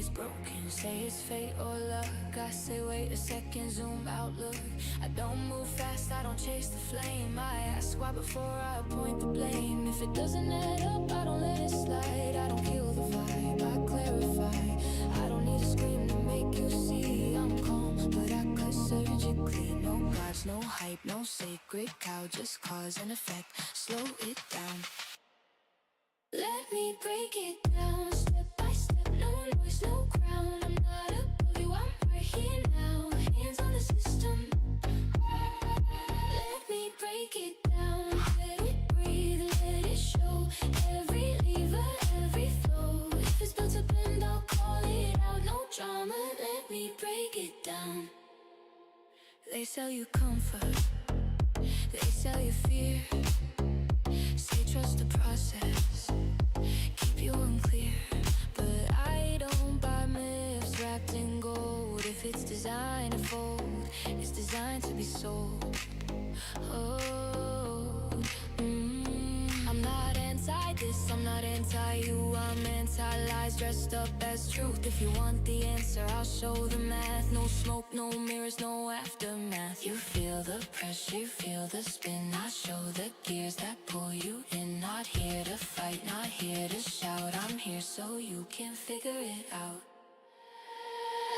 it's broken, say it's fate or luck. I say wait a second, zoom out, look. I don't move fast, I don't chase the flame. I ask why before I point the blame. If it doesn't add up, I don't let it slide. I don't kill the vibe, I clarify. I don't need a scream to make you see I'm calm, but I cut surgically. No gods, no hype, no sacred cow, just cause and effect. Slow it down. Let me break it down, step by step, no noise, no crown. I'm not above you, I'm right here now, hands on the system. Let me break it down, let it breathe, let it show. Every lever, every flow. If it's built to bend, I'll call it out. No drama, let me break it down. They sell you comfort, they sell you fear. Say trust the process, keep you unclear. But I don't buy myths wrapped in gold. If it's designed to fold, it's designed to be sold. Oh, I'm not anti this, I'm not anti you. I'm anti-lies dressed up as truth. If you want the answer, I'll show the math. No smoke, no mirrors, no aftermath. You feel the pressure, you feel the spin. I show the gears that pull you in. Not here to fight, not here to shout. I'm here so you can figure it out.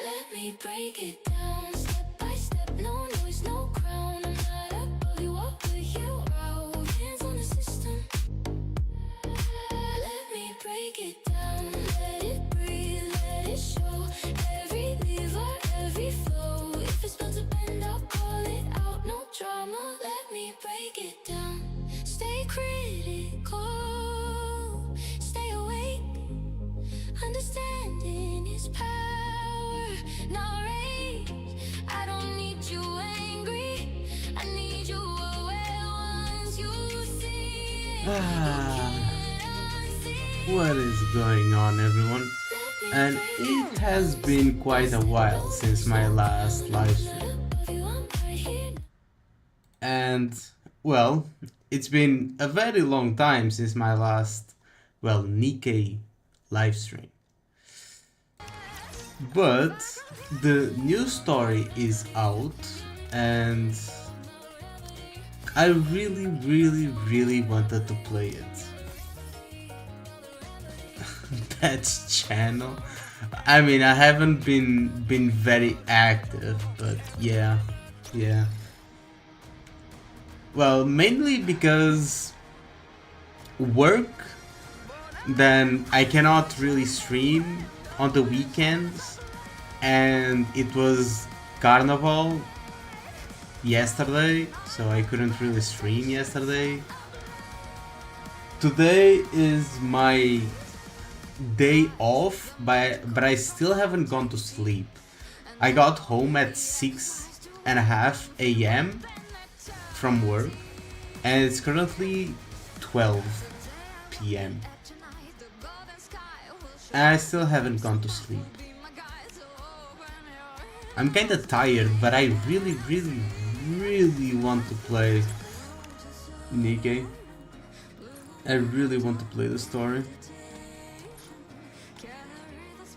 Let me break it down, step by step, no noise, no crown. I'm not above you, I'll put you out. Hands on the system. Let me break it down, let it breathe, let it show. Every lever, every flow. If it's built to bend, I'll call it out. No drama, let me break it down. Stay critical, stay awake. Understanding is power, not rage. I don't need you angry, I need you aware once you see it. What is going on, everyone? And it has been quite a while since my last live stream. And, well, it's been a very long time since my last, well, NIKKE live stream. But the new story is out and I really wanted to play it. That's channel. I mean, I haven't been very active, but yeah. Well, mainly because work, then I cannot really stream on the weekends, and it was Carnival yesterday, so I couldn't really stream yesterday. Today is my day off, but I still haven't gone to sleep. I got home at 6:30 a.m. from work, and it's currently 12 p.m. and I still haven't gone to sleep. I'm kinda tired, but I really want to play NIKKE. I really want to play the story.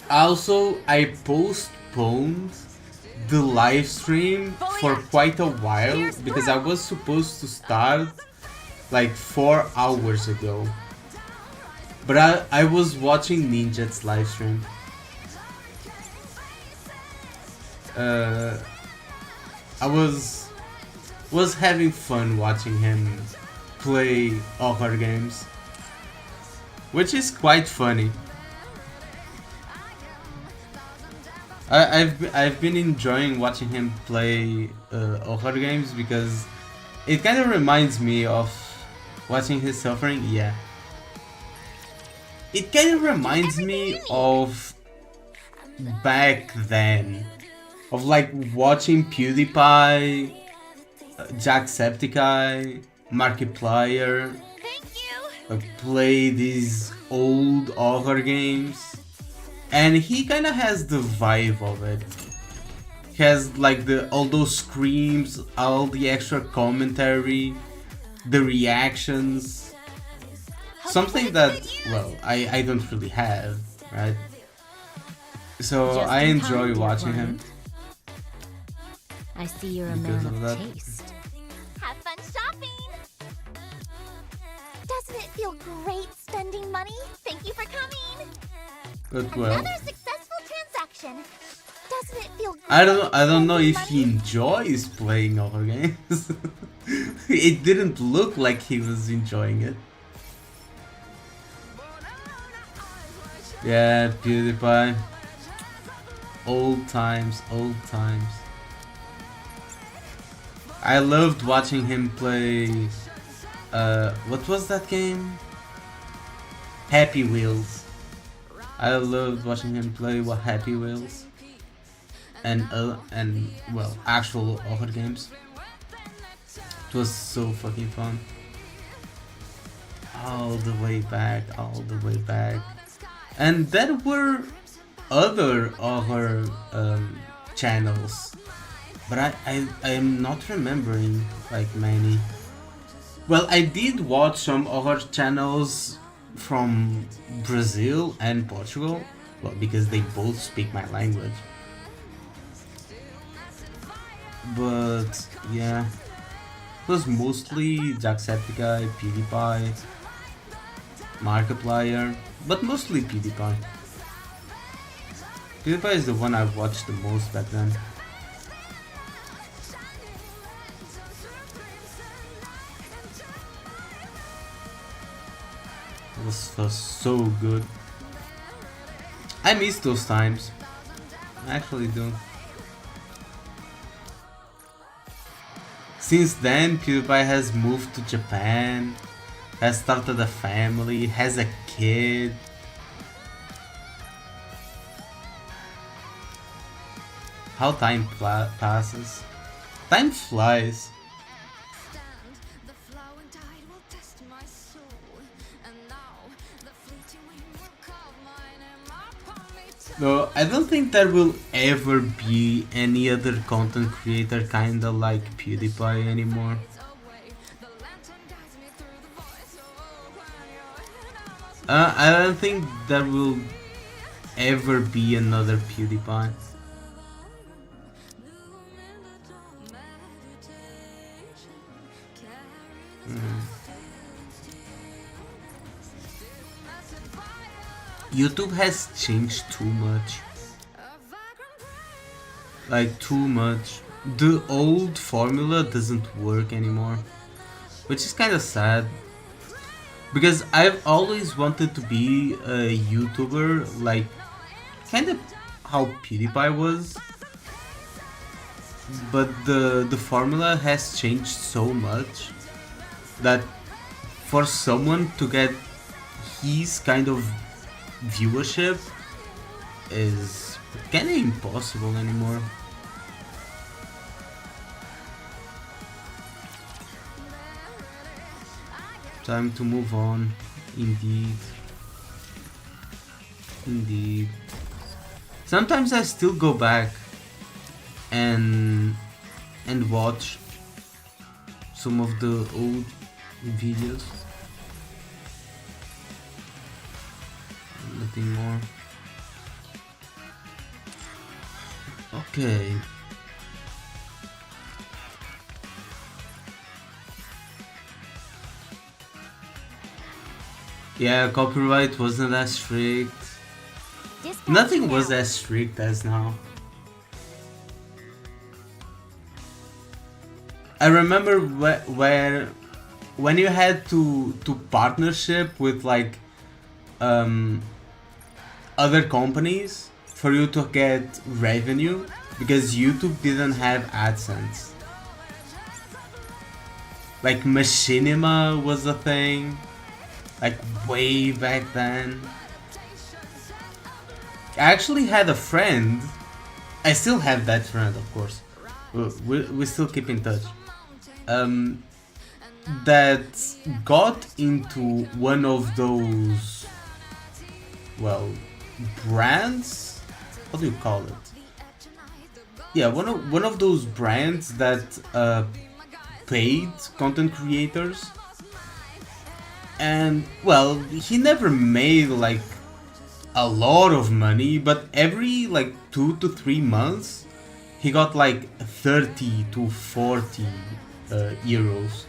Also, I postponed the live stream for quite a while because I was supposed to start like 4 hours ago. But I was watching Ninja's live stream. I was having fun watching him play horror games, which is quite funny. I've been enjoying watching him play horror games because it kind of reminds me of watching his suffering. Yeah, it kind of reminds me of back then, of like watching PewDiePie, Jacksepticeye, Markiplier play these old horror games. And he kind of has the vibe of it. He has like all those screams, all the extra commentary, the reactions. Something that, well, I don't really have, right? So Just I in enjoy time, dear watching him client. I see you're a because man of of that. taste. Have fun shopping! Doesn't it feel great spending money? Thank you for coming! But well, Another successful transaction. Doesn't it feel great I don't know spending if he money? enjoys playing horror games. It didn't look like he was enjoying it. Yeah, PewDiePie. Old times, old times. I loved watching him play. What was that game? Happy Wheels. I loved watching him play Happy Wheels. And well, actual horror games. It was so fucking fun. All the way back, all the way back. And there were other horror channels, but I am not remembering like many. Well, I did watch some horror channels from Brazil and Portugal, well, because they both speak my language. But yeah, it was mostly Jacksepticeye, PewDiePie, Markiplier, but mostly PewDiePie. PewDiePie is the one I watched the most back then. It was so good. I miss those times. I actually do. Since then, PewDiePie has moved to Japan, has started a family, has a kid. How time passes. Time flies. No, I don't think there will ever be any other content creator kinda like PewDiePie anymore. I don't think there will ever be another PewDiePie. YouTube has changed too much. Like, too much. The old formula doesn't work anymore, which is kind of sad. Because I've always wanted to be a YouTuber, like, kind of how PewDiePie was. But the formula has changed so much that for someone to get his kind of viewership is kind of impossible anymore. Time to move on, indeed. Indeed. Sometimes I still go back and watch some of the old videos. Nothing more. Okay. Yeah, copyright wasn't as strict. Nothing was as strict as now. I remember when you had to partnership with like other companies for you to get revenue, because YouTube didn't have AdSense. Like Machinima was a thing, like way back then. I actually had a friend, I still have that friend, of course, we still keep in touch, that got into one of those, well, brands? What do you call it? Yeah, one of those brands that paid content creators. And well, he never made like a lot of money, but every like 2 to 3 months he got like 30 to 40 euros,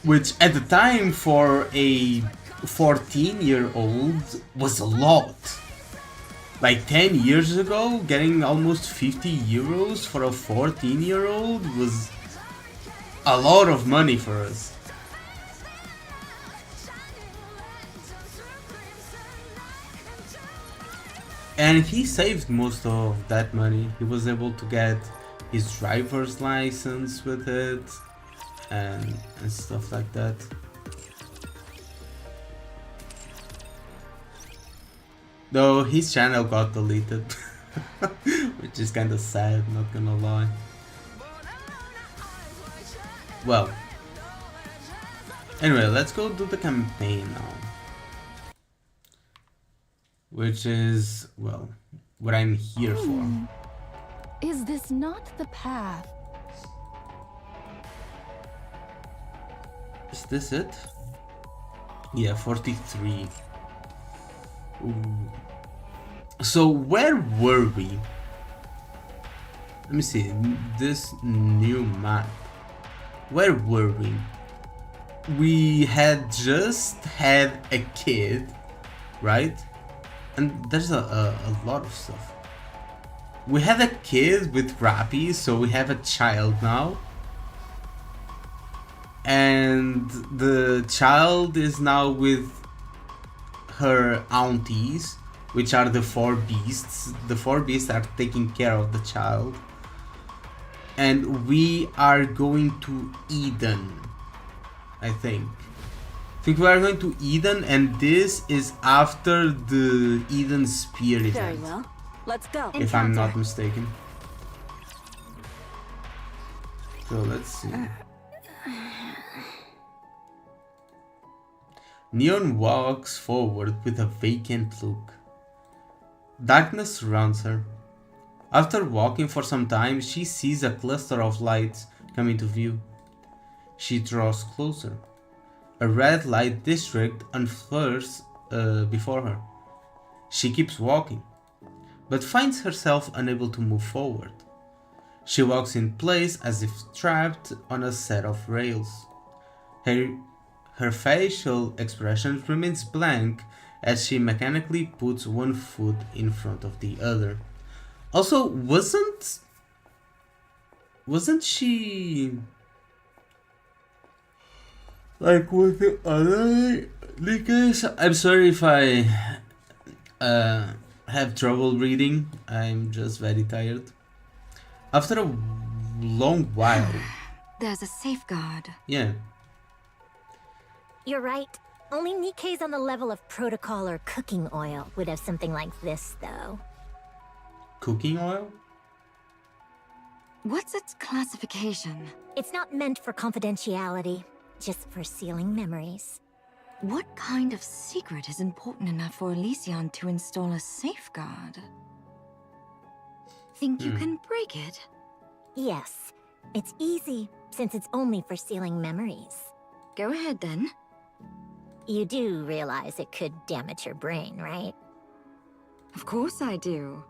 which at the time for a 14-year-old was a lot. Like 10 years ago, getting almost 50 euros for a 14-year-old was a lot of money for us. And he saved most of that money. He was able to get his driver's license with it and stuff like that. Though his channel got deleted, which is kind of sad, not gonna lie. Well, anyway, let's go do the campaign now. Which is, well, what I'm here for. Is this not the path? Is this it? Yeah, 43. Ooh. So where were we? Let me see, this new map. Where were we? We had just had a kid, right? And there's a lot of stuff. We had a kid with Rappy, so we have a child now. And the child is now with her aunties, which are the 4 beasts. The 4 beasts are taking care of the child. And we are going to Eden, I think. I think we are going to Eden, and this is after the Eden Spear event. Very well. Let's go. If I'm not mistaken. So let's see. Neon walks forward with a vacant look. Darkness surrounds her. After walking for some time, she sees a cluster of lights come into view. She draws closer. A red light district unfurls before her. She keeps walking, but finds herself unable to move forward. She walks in place as if trapped on a set of rails. Her facial expression remains blank as she mechanically puts one foot in front of the other. Also, wasn't she like with the other NIKKEs? I'm sorry if I have trouble reading. I'm just very tired. After a long while. There's a safeguard. Yeah. You're right. Only NIKKEs on the level of protocol or cooking oil would have something like this, though. Cooking oil? What's its classification? It's not meant for confidentiality, just for sealing memories. What kind of secret is important enough for Elysion to install a safeguard? Think you can break it? Yes, it's easy, since it's only for sealing memories. Go ahead then. You do realize it could damage your brain, right? Of course I do.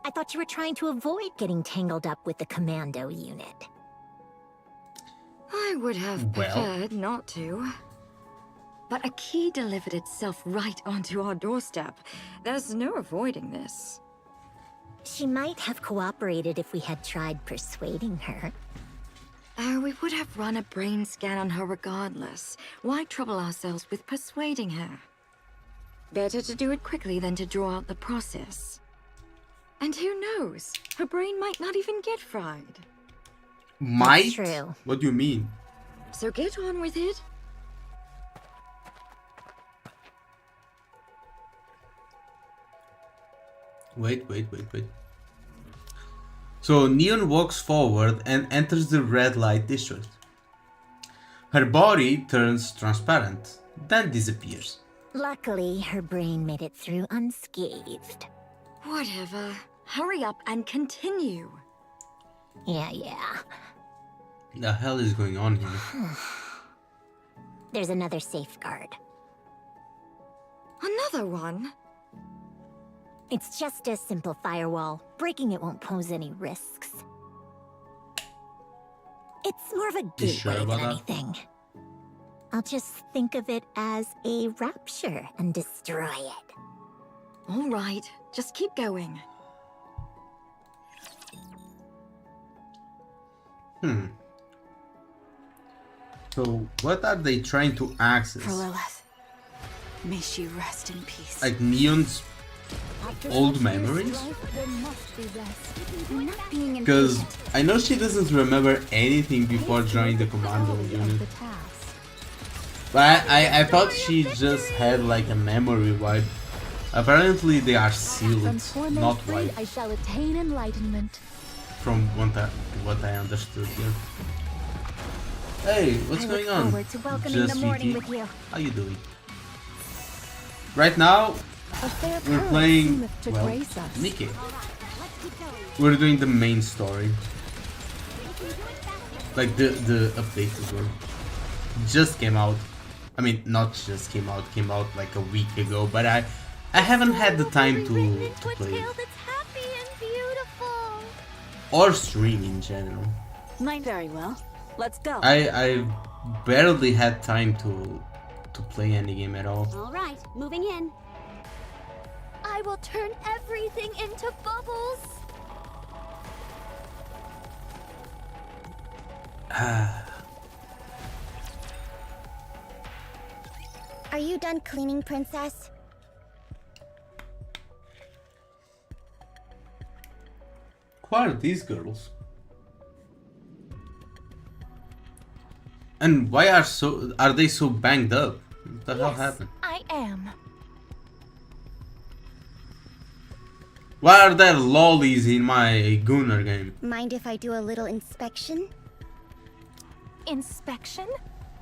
I thought you were trying to avoid getting tangled up with the commando unit. I would have Well. preferred not to. But a key delivered itself right onto our doorstep. There's no avoiding this. She might have cooperated if we had tried persuading her. We would have run a brain scan on her regardless. Why trouble ourselves with persuading her? Better to do it quickly than to draw out the process. And who knows? Her brain might not even get fried. Might? true. What do you mean? So get on with it. Wait. So Neon walks forward and enters the red light district. Her body turns transparent, then disappears. Luckily, her brain made it through unscathed. Whatever. Hurry up and continue. Yeah. The hell is going on here? There's another safeguard. Another one? It's just a simple firewall. Breaking it won't pose any risks. It's more of a You sure gateway about than that? anything. I'll just think of it as a rapture and destroy it. All right, just keep going. So what are they trying to access? For Lilith. May she rest in peace. Like Neon's old memories? There must be rest. I'm not being Because impatient. I know she doesn't remember anything before joining the commando unit. The task. But I thought she just had like a memory wipe. Apparently they are From sealed, torment not free, wiped, I shall attain enlightenment. from what I understood here. Hey, what's I going look on? forward to welcoming Just the morning VT. with you. How you doing? Right now, A fair we're pearl playing, seemeth to well, grace us. NIKKE. We're doing the main story. Like the updated one. Just came out. I mean, not just came out like a week ago, but I haven't had the time to play it. That's happy and beautiful. Or stream in general. Very well. Let's go. I barely had time to play any game at all. All right, moving in. I will turn everything into bubbles. Are you done cleaning, Princess? Who are these girls? And why are they so banged up? What the hell happened? I am. Why are there lollies in my Gunnar game? Mind if I do a little inspection? Inspection?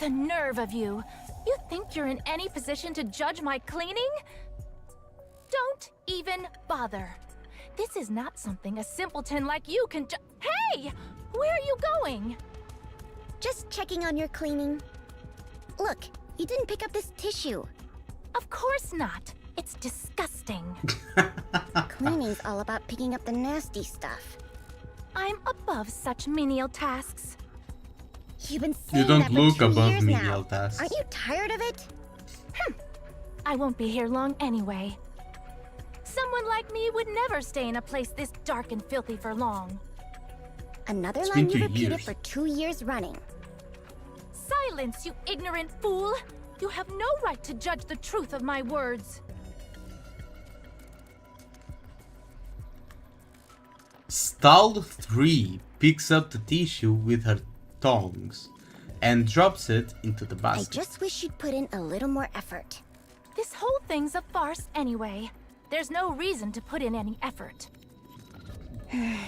The nerve of you. You think you're in any position to judge my cleaning? Don't even bother. This is not something a simpleton like you can Hey! Where are you going? Just checking on your cleaning. Look, you didn't pick up this tissue. Of course not. It's disgusting. Cleaning's all about picking up the nasty stuff. I'm above such menial tasks. You've been saying You don't that for look 2 above years menial now. tasks. Aren't you tired of it? I won't be here long anyway. Someone like me would never stay in a place this dark and filthy for long. Another It's line been you 2 repeated years. for 2 years running. Silence, you ignorant fool! You have no right to judge the truth of my words. Stalled 3 picks up the tissue with her tongs and drops it into the I basket. just wish you'd put in a little more effort. This whole thing's a farce anyway. There's no reason to put in any effort. I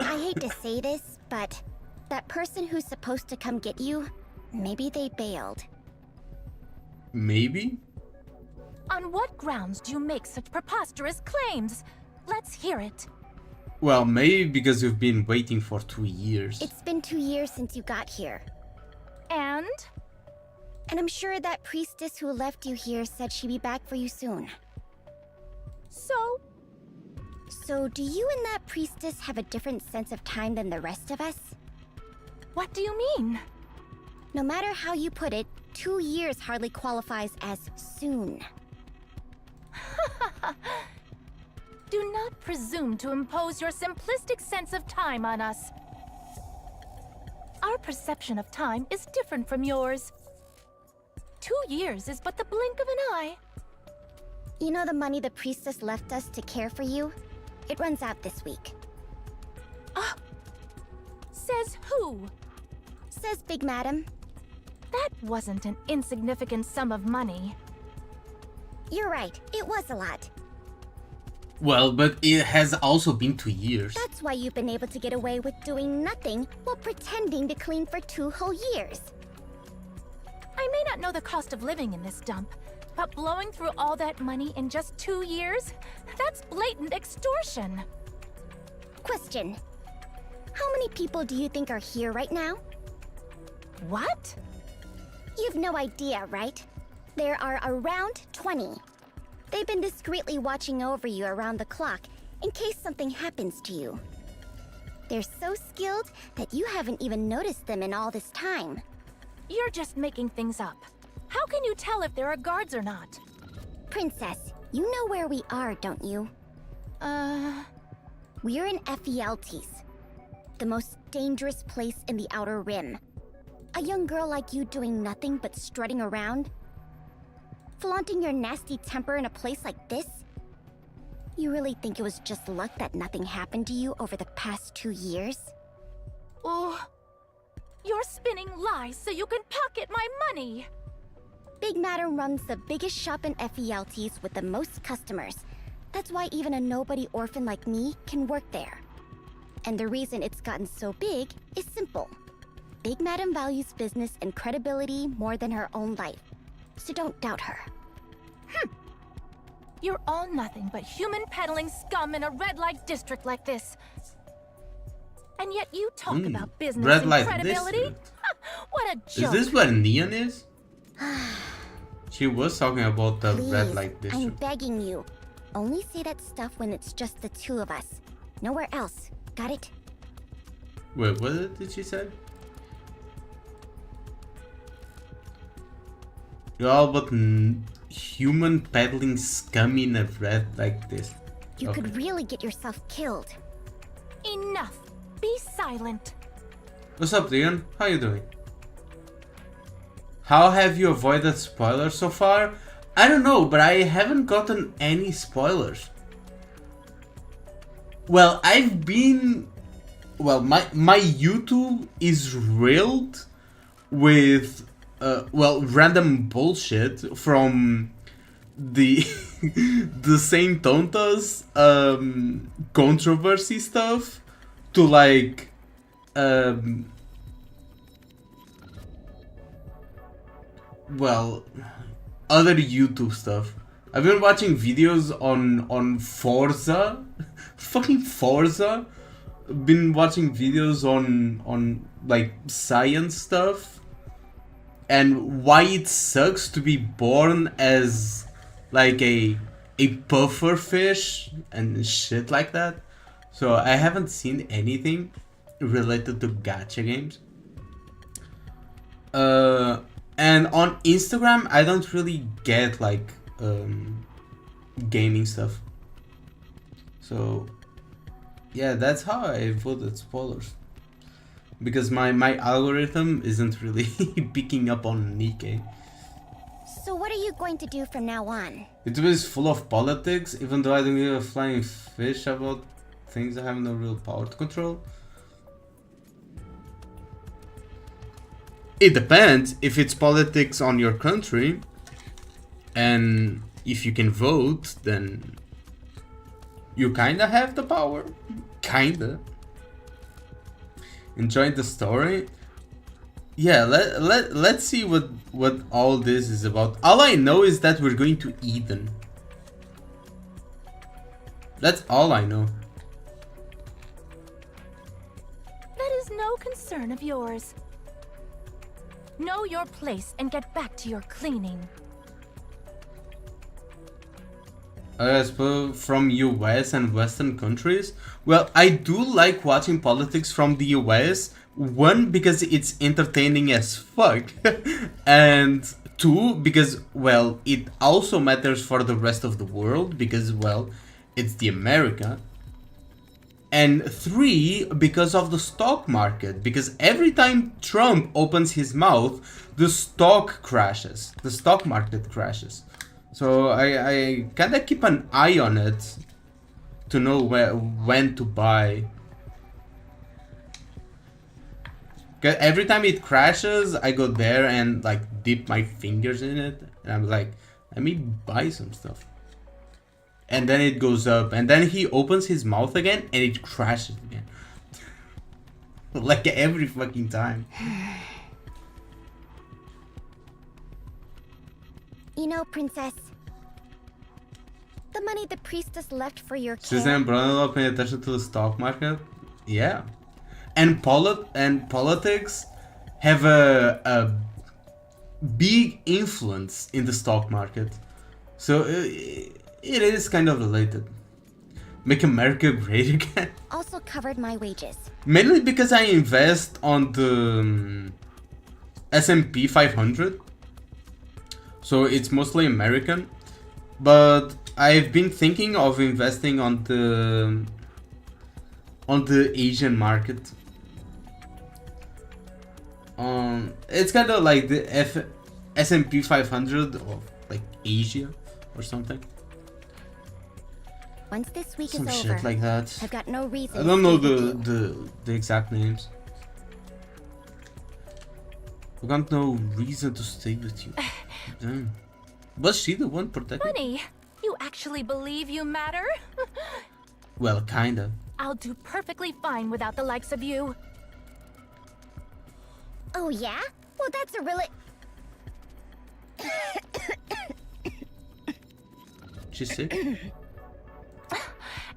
hate to say this, but that person who's supposed to come get you, maybe they bailed. Maybe? On what grounds do you make such preposterous claims? Let's hear it. Well, maybe because you've been waiting for 2 years. It's been 2 years since you got here. And? And I'm sure that priestess who left you here said she'd be back for you soon. So? So, do you and that priestess have a different sense of time than the rest of us? What do you mean? No matter how you put it, 2 years hardly qualifies as soon. Do not presume to impose your simplistic sense of time on us. Our perception of time is different from yours. 2 years is but the blink of an eye. You know the money the priestess left us to care for you? It runs out this week. Says who? Says Big Madam. That wasn't an insignificant sum of money. You're right, it was a lot. Well, but it has also been 2 years. That's why you've been able to get away with doing nothing while pretending to clean for 2 whole years. I may not know the cost of living in this dump, but blowing through all that money in just 2 years? That's blatant extortion. Question. How many people do you think are here right now? What? You've no idea, right? There are around 20. They've been discreetly watching over you around the clock in case something happens to you. They're so skilled that you haven't even noticed them in all this time. You're just making things up. How can you tell if there are guards or not? Princess, you know where we are, don't you? We're in Ephialtes, the most dangerous place in the Outer Rim. A young girl like you doing nothing but strutting around? Flaunting your nasty temper in a place like this? You really think it was just luck that nothing happened to you over the past 2 years? Oh, you're spinning lies so you can pocket my money! Big Madam runs the biggest shop in Ephialtes with the most customers. That's why even a nobody orphan like me can work there. And the reason it's gotten so big is simple. Big Madam values business and credibility more than her own life. So don't doubt her. You're all nothing but human peddling scum in a red light district like this. And yet you talk about business red and light credibility? district. What a Is joke! this where Neon is? She was talking about the Please, red light I'm district. begging you. Only say that stuff when it's just the two of us. Nowhere else. Got it? Wait, what did she say? You're all but human peddling scum in a red like this. You Okay. could really get yourself killed. Enough! Be silent! What's up, Leon? How you doing? How have you avoided spoilers so far? I don't know, but I haven't gotten any spoilers. Well, I've been... Well, my YouTube is riddled with, random bullshit from the the Saint Tontas controversy stuff to like other YouTube stuff. I've been watching videos on Forza, fucking Forza. Been watching videos on like science stuff and why it sucks to be born as like a puffer fish and shit like that. So I haven't seen anything related to gacha games. And on Instagram I don't really get like gaming stuff. So yeah, that's how I avoided spoilers. Because my algorithm isn't really picking up on NIKKE. So what are you going to do from now on? YouTube is full of politics, even though I don't give a flying fish about things I have no real power to control. It depends if it's politics on your country, and if you can vote, then you kinda have the power. Kinda. Enjoyed the story? Yeah, let's see what all this is about. All I know is that we're going to Eden. That's all I know. That is no concern of yours. Know your place and get back to your cleaning. I suppose from US and Western countries. Well, I do like watching politics from the US. One, because it's entertaining as fuck. And two, because, well, it also matters for the rest of the world. Because, well, it's the America. And three, because of the stock market. Because every time Trump opens his mouth, the stock crashes. The stock market crashes. So I kind of keep an eye on it to know when to buy. 'Cause every time it crashes, I go there and like dip my fingers in it, and I'm like, let me buy some stuff. And then it goes up, and then he opens his mouth again, and it crashes again. Like every fucking time. You know, Princess, the money the priestess left for your Susan care... and Brunello paying attention to the stock market? Yeah. And politics have a big influence in the stock market. So it is kind of related. Make America great again. Also covered my wages. Mainly because I invest on the S&P 500. So it's mostly American. But I've been thinking of investing on the Asian market. It's kind of like the S&P 500 of like Asia or something. Once this week Some is shit over, like that. I've got no reason. I don't know to stay with you. the exact names. I got no reason to stay with you. Damn. Was she the one protecting? Funny, you actually believe you matter? Well, kinda. I'll do perfectly fine without the likes of you. Oh yeah? Well, that's a really. She's sick.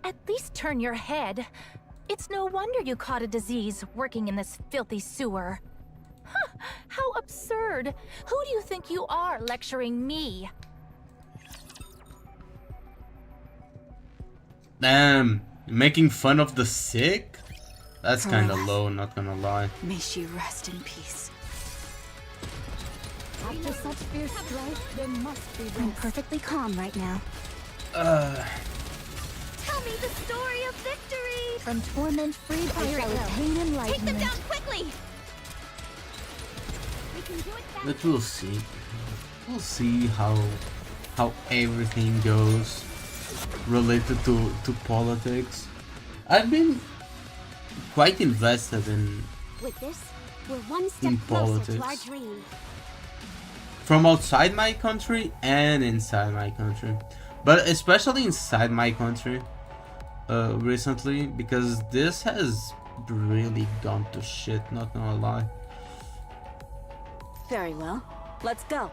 At least turn your head. It's no wonder you caught a disease working in this filthy sewer. Huh, how absurd. Who do you think you are lecturing me? Damn, making fun of the sick? That's kinda low, not gonna lie. May she rest in peace. After such fierce strife, there must be. I'm perfectly calm right now. Tell me the story of victory! From torment freed by your pain and Take them enlightenment. down quickly! We can do it fast. But we'll see. We'll see how everything goes related to politics. I've been quite invested in With this, we're one step in closer to our politics. dream. From outside my country and inside my country, but especially inside my country recently, because this has really gone to shit, not gonna lie. Very well. Let's go.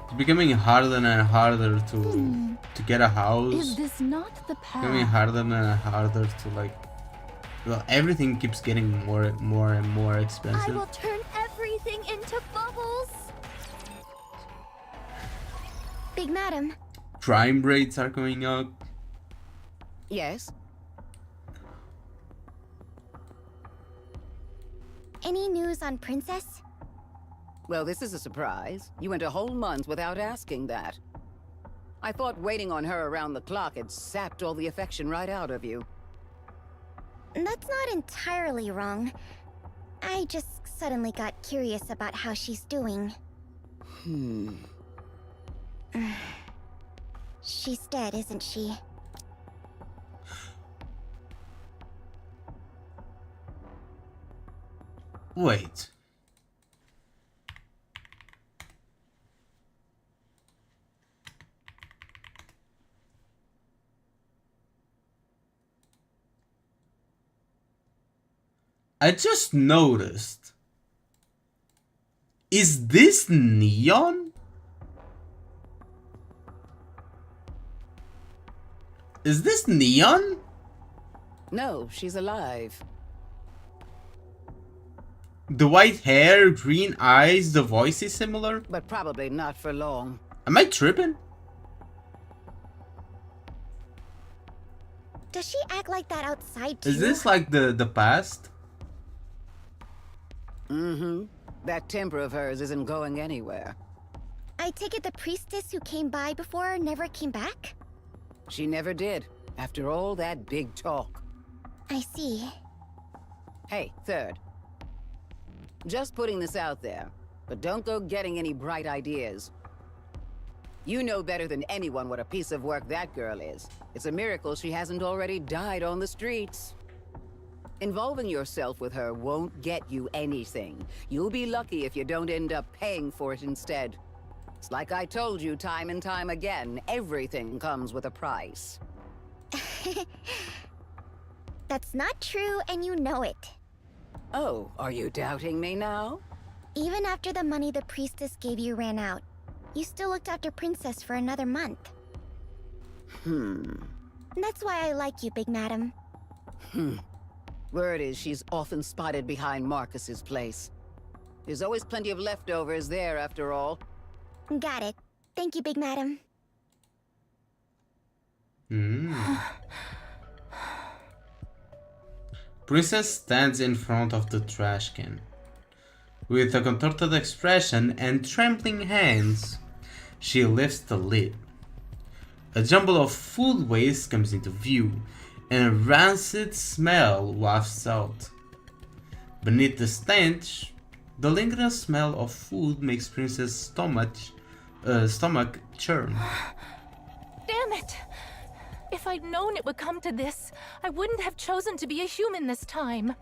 It's becoming harder and harder to get a house. Is this not the Becoming path? harder and harder to like. Well, everything keeps getting more and more I expensive. will turn everything into bubbles. Big Madam, Crime rates are going up. Yes? any news on Princess? Well, this is a surprise. You went a whole month without asking that. I thought waiting on her around the clock had sapped all the affection right out of you. That's not entirely wrong. I just suddenly got curious about how she's doing. She's dead, isn't she? Wait. I just noticed. Is this Neon? Is this Neon? No, she's alive. The white hair, green eyes, the voice is similar? But probably not for long. Am I tripping? Does she act like that outside too? Is this like the past? Mm-hmm. That temper of hers isn't going anywhere. I take it the priestess who came by before never came back? She never did, after all that big talk. I see. Hey, third. Just putting this out there, but don't go getting any bright ideas. You know better than anyone what a piece of work that girl is. It's a miracle she hasn't already died on the streets. Involving yourself with her won't get you anything. You'll be lucky if you don't end up paying for it instead. It's like I told you time and time again, everything comes with a price. That's not true, and you know it. Oh, are you doubting me now? Even after the money the priestess gave you ran out, you still looked after Princess for another month. Hmm. That's why I like you, Big Madam. Word is she's often spotted behind Marcus's place. There's always plenty of leftovers there, after all. Got it. Thank you, big madam. Princess stands in front of the trash can. With a contorted expression and trembling hands, she lifts the lid. A jumble of food waste comes into view, and a rancid smell wafts out. Beneath the stench, the lingering smell of food makes Princess' stomach churn. Damn it! If I'd known it would come to this, I wouldn't have chosen to be a human this time.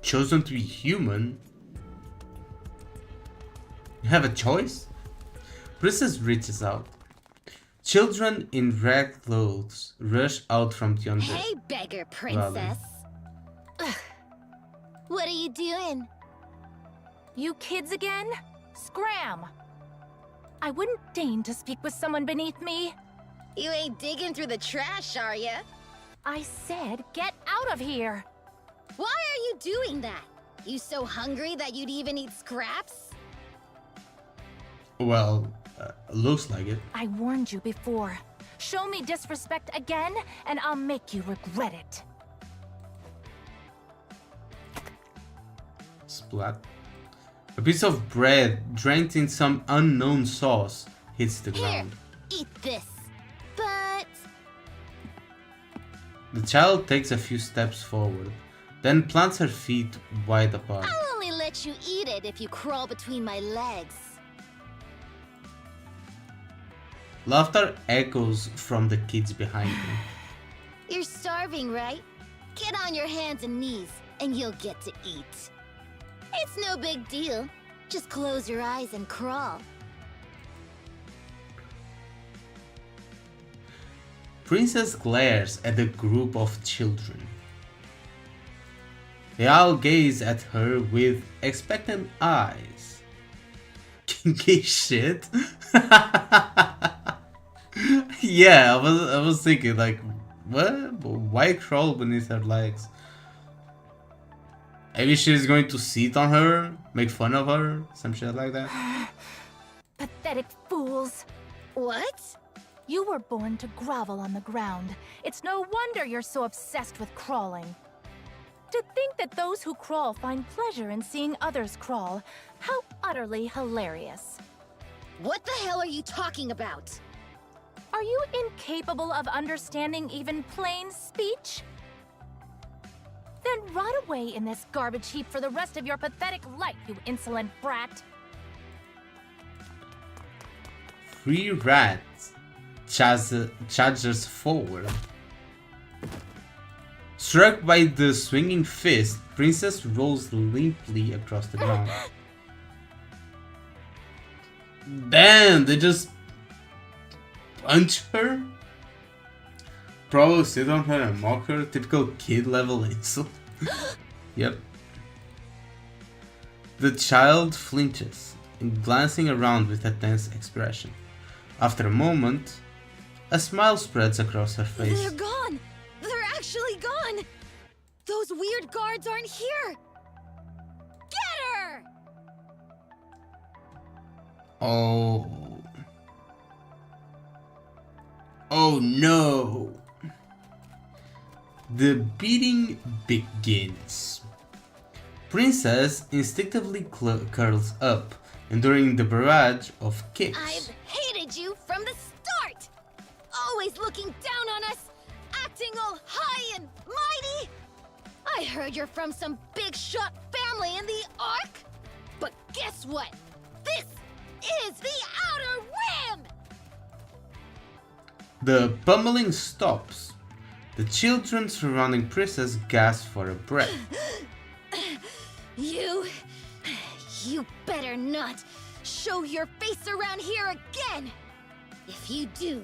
Chosen to be human? You have a choice? Princess reaches out. Children in ragged clothes rush out from the under. Hey, beggar princess. What are you doing? You kids again? Scram! I wouldn't deign to speak with someone beneath me. You ain't digging through the trash, are ya? I said get out of here! Why are you doing that? You so hungry that you'd even eat scraps? Well, looks like it. I warned you before. Show me disrespect again, and I'll make you regret it. Splat. A piece of bread drenched in some unknown sauce hits the Here, ground. eat this. But The child takes a few steps forward, then plants her feet wide apart. I'll only let you eat it if you crawl between my legs. Laughter echoes from the kids behind him. You're starving, right? Get on your hands and knees, and you'll get to eat. It's no big deal. Just close your eyes and crawl. Princess glares at the group of children. They all gaze at her with expectant eyes. Kinky shit? Yeah, I was thinking like, what? Why crawl beneath her legs? Maybe she's going to sit on her, make fun of her, some shit like that. Pathetic fools. What? You were born to grovel on the ground. It's no wonder you're so obsessed with crawling. To think that those who crawl find pleasure in seeing others crawl. How utterly hilarious. What the hell are you talking about? Are you incapable of understanding even plain speech? Then rot away in this garbage heap for the rest of your pathetic life, you insolent brat. 3 rats charges forward. Struck by the swinging fist, Princess rolls limply across the ground. Damn, they just punch her? Probably sit on her and mock her. Typical kid level insult. Yep. The child flinches, glancing around with a tense expression. After a moment, a smile spreads across her face. They're gone! They're actually gone! Those weird guards aren't here! Get her! Oh. Oh no. The beating begins. Princess instinctively curls up, enduring the barrage of kicks. I've hated you from the start! Always looking down on us, acting all high and mighty! I heard you're from some big shot family in the Ark! But guess what? This is the Outer Rim! The pummeling stops. The children surrounding Princess gasp for a breath. You better not show your face around here again! If you do,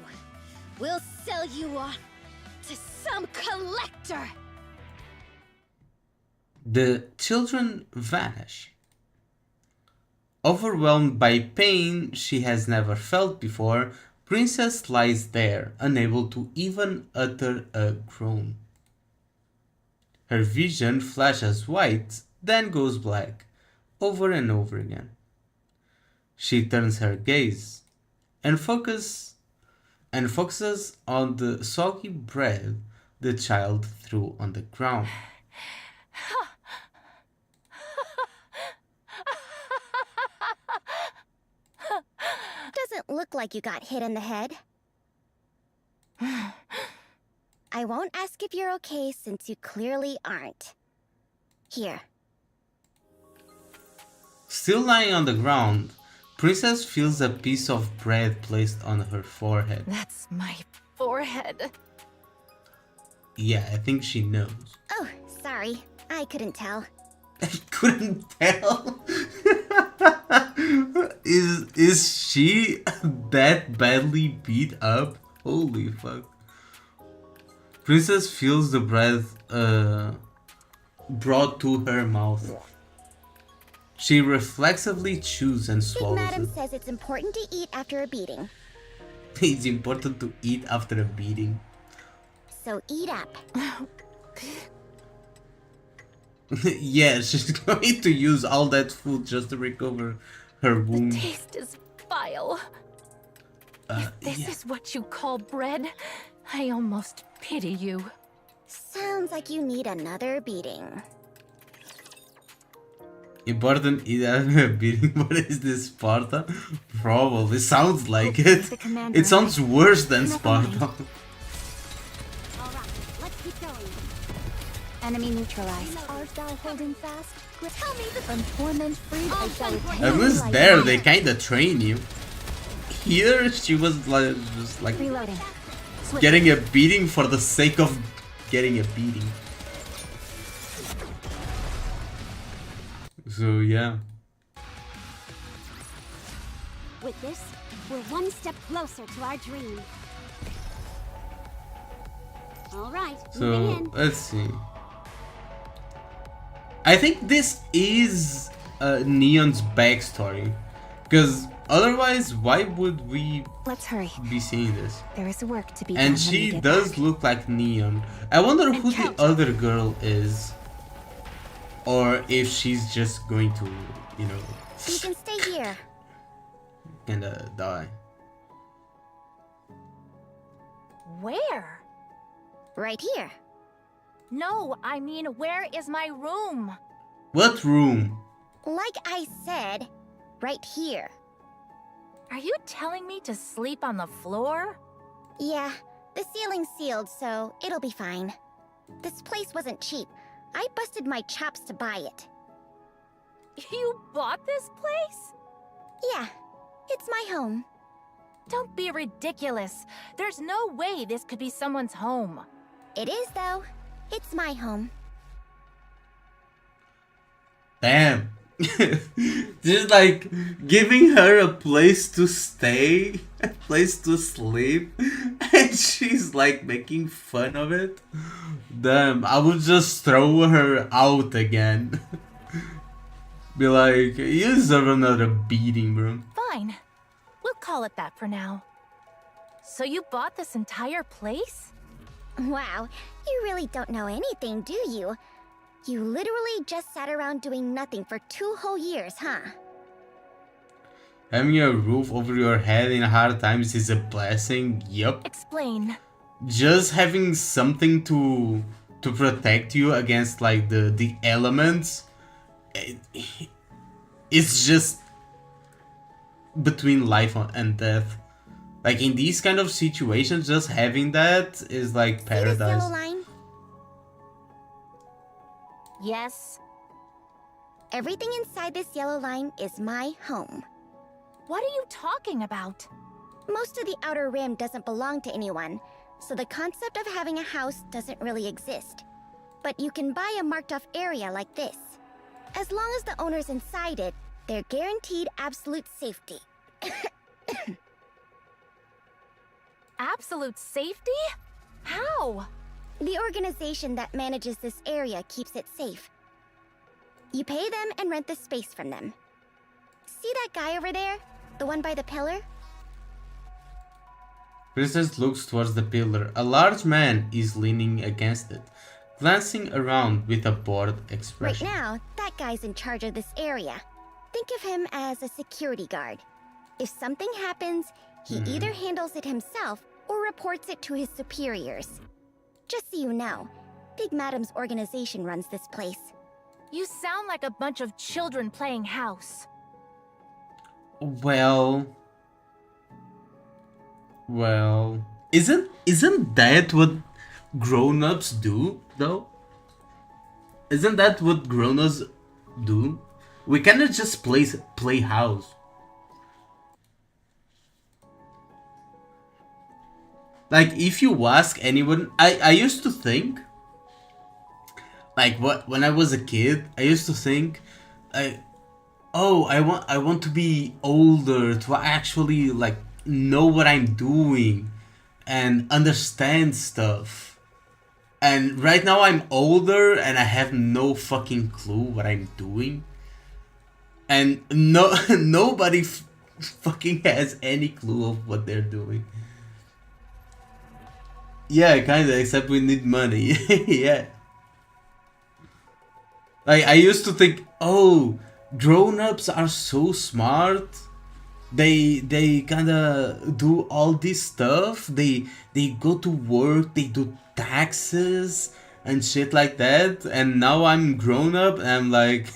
we'll sell you off to some collector! The children vanish. Overwhelmed by pain she has never felt before, Princess lies there, unable to even utter a groan. Her vision flashes white, then goes black, over and over again. She turns her gaze and focuses on the soggy bread the child threw on the ground. Doesn't look like you got hit in the head. I won't ask if you're okay since you clearly aren't. Here. Still lying on the ground, Princess feels a piece of bread placed on her forehead. That's my forehead. Yeah, I think she knows. Oh, sorry. I couldn't tell. I couldn't tell. Is she that badly beat up? Holy fuck. Princess feels the bread brought to her mouth. She reflexively chews and Big swallows Madam it. says it's important to eat after a beating. It's important to eat after a beating. So eat up. Yeah, she's going to use all that food just to recover her wound. The taste is vile. If this Yeah. is what you call bread, I almost pity you. Sounds like you need another beating. Important eat after a beating. What is this, Sparta? Probably. Sounds like it. the commander It sounds worse than Never Sparta. Alright, let's keep going. Enemy neutralized. Art thou holding fast? Tell me the from torment freed I shall retain. At least there, they kinda train you. Here, she was like, just like Reloading. Switch. getting a beating for the sake of getting a beating. So yeah. With this, we're one step closer to our dream. All right, moving So in. let's see. I think this is Neon's backstory, because otherwise, why would we Let's hurry. be seeing this? There is work to be done. And when we she get does back. look like Neon. I wonder who the count. other girl is, or if she's just going to, you know, You can stay here. kinda die. Where? Right here. No, I mean, where is my room? What room? Like I said, right here. Are you telling me to sleep on the floor? Yeah, the ceiling's sealed, so it'll be fine. This place wasn't cheap. I busted my chops to buy it. You bought this place? Yeah, it's my home. Don't be ridiculous. There's no way this could be someone's home. It is, though. It's my home. Damn. Just like giving her a place to stay, a place to sleep, and she's like making fun of it. Damn, I would just throw her out again. Be like, you deserve another beating, bro. Fine. We'll call it that for now. So you bought this entire place? Wow, you really don't know anything, do you? You literally just sat around doing nothing for 2 whole years, huh? Having a roof over your head in hard times is a blessing. Yup. Explain. Just having something to protect you against like the elements, it's just between life and death. Like in these kind of situations, just having that is like See this paradise. yellow line? Yes. Everything inside this yellow line is my home. What are you talking about? Most of the Outer Rim doesn't belong to anyone, so the concept of having a house doesn't really exist. But you can buy a marked off area like this. As long as the owner's inside it, they're guaranteed absolute safety. Absolute safety? How? The organization that manages this area keeps it safe. You pay them and rent the space from them. See that guy over there? The one by the pillar? Princess looks towards the pillar. A large man is leaning against it, glancing around with a bored Right expression. now, that guy's in charge of this area. Think of him as a security guard. If something happens, he either handles it himself or reports it to his superiors. Just so you know, Big Madam's organization runs this place. You sound like a bunch of children playing house. Well, isn't that what grown-ups do though? Isn't that what grown-ups do? We cannot just play house. Like, if you ask anyone, I used to think, like, when I was a kid, I used to think, oh, I want to be older to actually like know what I'm doing and understand stuff. And right now I'm older and I have no fucking clue what I'm doing. And nobody fucking has any clue of what they're doing. Yeah, kinda, except we need money. Yeah. Like, I used to think, oh, grown-ups are so smart. They kinda do all this stuff. They go to work, they do taxes and shit like that. And now I'm grown up and I'm like,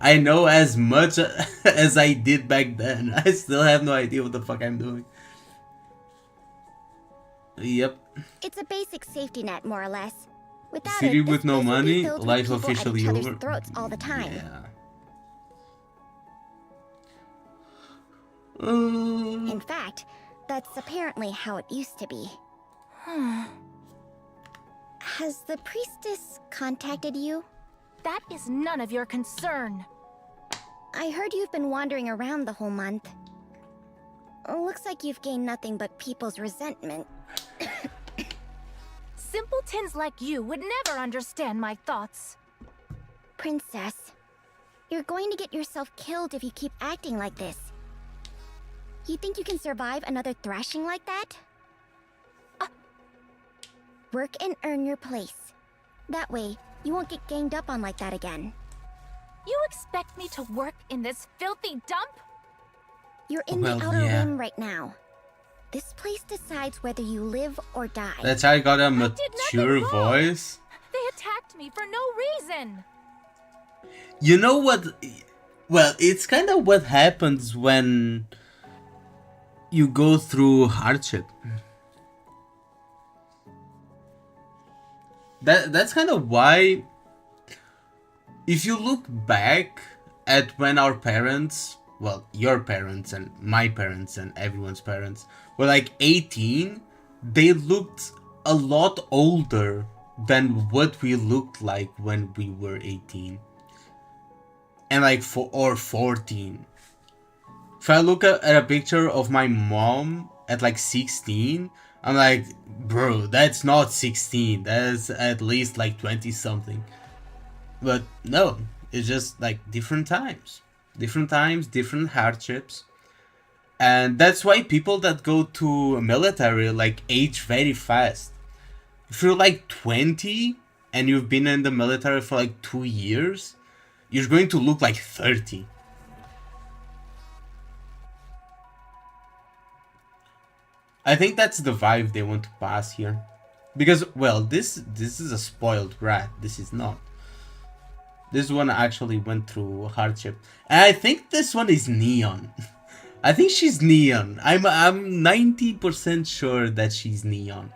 I know as much as I did back then. I still have no idea what the fuck I'm doing. Yep. It's a basic safety net, more or less. Without City it, with this no place would be money, filled with life people at officially each other's over. throats all the time. Yeah. In fact, that's apparently how it used to be. Has the priestess contacted you? That is none of your concern. I heard you've been wandering around the whole month. Looks like you've gained nothing but people's resentment. Simpletons like you would never understand my thoughts. Princess, you're going to get yourself killed if you keep acting like this. You think you can survive another thrashing like that? Work and earn your place. That way, you won't get ganged up on like that again. You expect me to work in this filthy dump? You're in Well, the outer yeah. rim right now. This place decides whether you live or die. That's how I got a did nothing mature wrong. voice. They attacked me for no reason. You know what? Well, it's kind of what happens when you go through hardship. That's kind of why, if you look back at when our parents, well, your parents and my parents and everyone's parents were like 18, they looked a lot older than what we looked like when we were 18. And like 14. If I look at a picture of my mom at like 16, I'm like, bro, that's not 16. That's at least like 20 something. But no, it's just like different times. Different times, different hardships. And that's why people that go to military like age very fast. If you're like 20 and you've been in the military for like 2 years, you're going to look like 30. I think that's the vibe they want to pass here. Because, well, this is a spoiled brat. This is not. This one actually went through hardship. And I think this one is Neon. I think she's Neon. I'm 90% sure that she's Neon.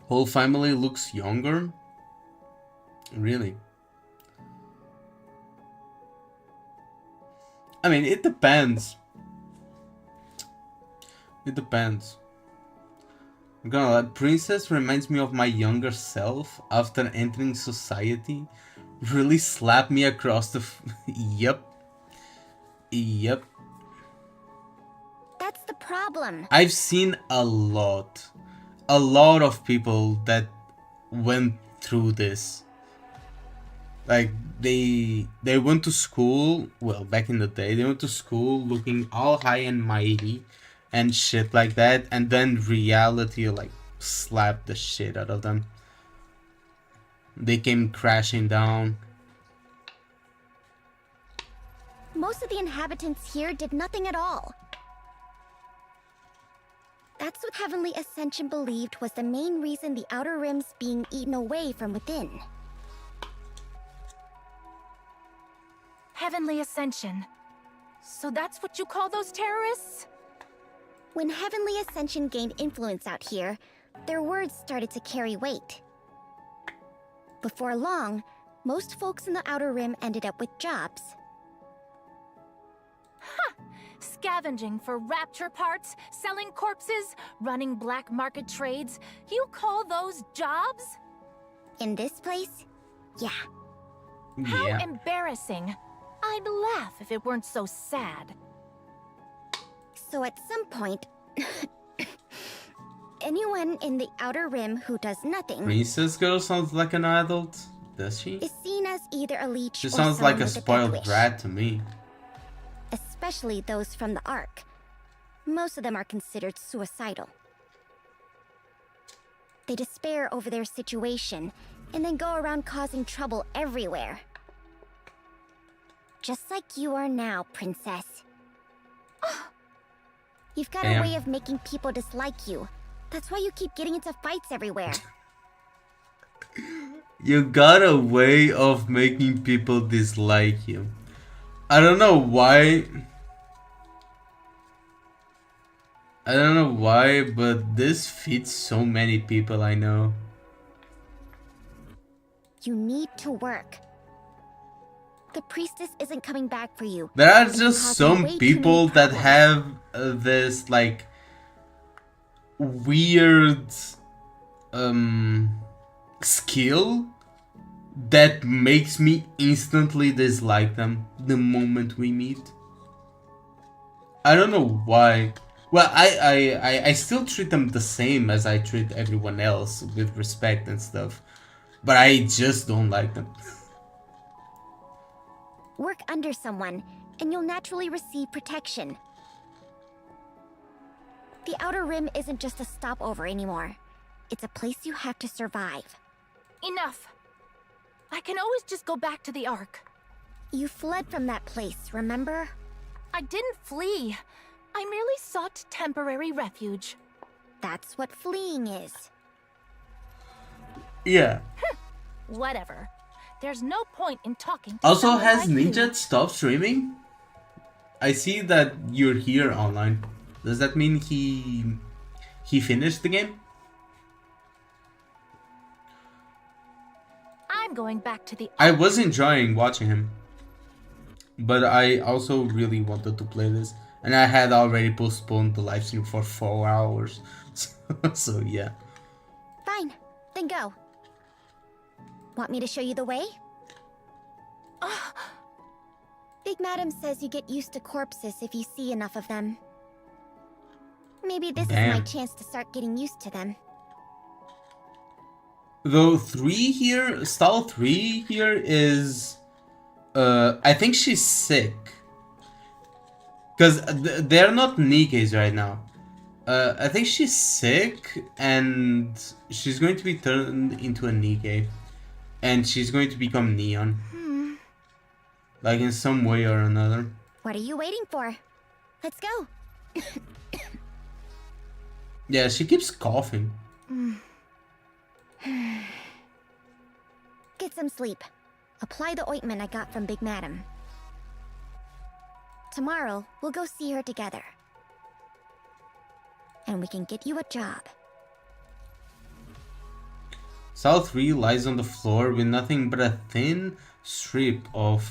Whole family looks younger? Really? I mean, it depends. It depends. I'm gonna lie, Princess reminds me of my younger self after entering society. Really slapped me across the Yep. Yep. That's the problem. I've seen a lot of people that went through this. Like, they went to school, well, back in the day, they went to school looking all high and mighty and shit like that, and then reality like slapped the shit out of them. They came crashing down. Most of the inhabitants here did nothing at all. That's what Heavenly Ascension believed was the main reason the Outer Rim's being eaten away from within. Heavenly Ascension. So that's what you call those terrorists? When Heavenly Ascension gained influence out here, their words started to carry weight. Before long, most folks in the Outer Rim ended up with jobs. Scavenging for rapture parts, selling corpses, running black market trades. You call those jobs? In this place? Yeah. How Yeah. embarrassing. I'd laugh if it weren't so sad. So at some point, anyone in the Outer Rim who does nothing Princess girl sounds like an adult, does she? is seen as either a leech She or sounds someone like a with death spoiled wish. brat to me. Especially those from the Ark. Most of them are considered suicidal. They despair over their situation, and then go around causing trouble everywhere. Just like you are now, Princess. You've got Damn. a way of making people dislike you. That's why you keep getting into fights everywhere. You got a way of making people dislike you. I don't know why. I don't know why, but this fits so many people I know. You need to work. The priestess isn't coming back for you. There are and just causing some way too people many that problems. have this like weird skill that makes me instantly dislike them the moment we meet. I don't know why. Well, I still treat them the same as I treat everyone else, with respect and stuff. But I just don't like them. Work under someone, and you'll naturally receive protection. The Outer Rim isn't just a stopover anymore. It's a place you have to survive. Enough. I can always just go back to the Ark. You fled from that place, remember? I didn't flee. I merely sought temporary refuge. That's what fleeing is. Yeah. Whatever. There's no point in talking to Also, someone has like Ninja you. stopped streaming? I see that you're here online. Does that mean he finished the game? I'm going back to the I was enjoying watching him, but I also really wanted to play this, and I had already postponed the live stream for 4 hours. So yeah. Fine, then go. Want me to show you the way? Big Madam says you get used to corpses if you see enough of them. Maybe this is my Damn. chance to start getting used to them. Though 3 here, stall 3 here is, I think she's sick. Because they're not Nikke's right now. I think she's sick and she's going to be turned into a Nikke. And she's going to become Neon. Like in some way or another. What are you waiting for? Let's go. Yeah, she keeps coughing. Get some sleep. Apply the ointment I got from Big Madam. Tomorrow, we'll go see her together. And we can get you a job. Stall 3 lies on the floor with nothing but a thin strip of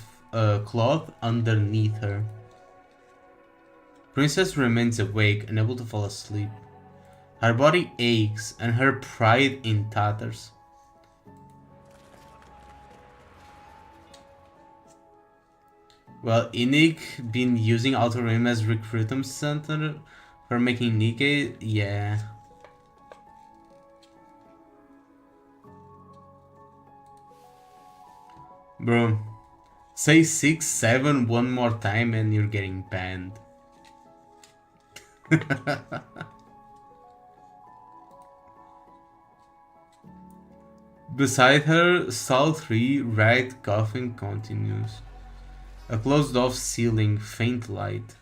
cloth underneath her. Princess remains awake, unable to fall asleep. Her body aches and her pride in tatters. Well, Inik been using Outer Rim as recruitment center for making Nikke? Yeah. Bro, say 6, 7 one more time and you're getting banned. Beside her, sultry, ragged coughing continues. A closed-off ceiling, faint light.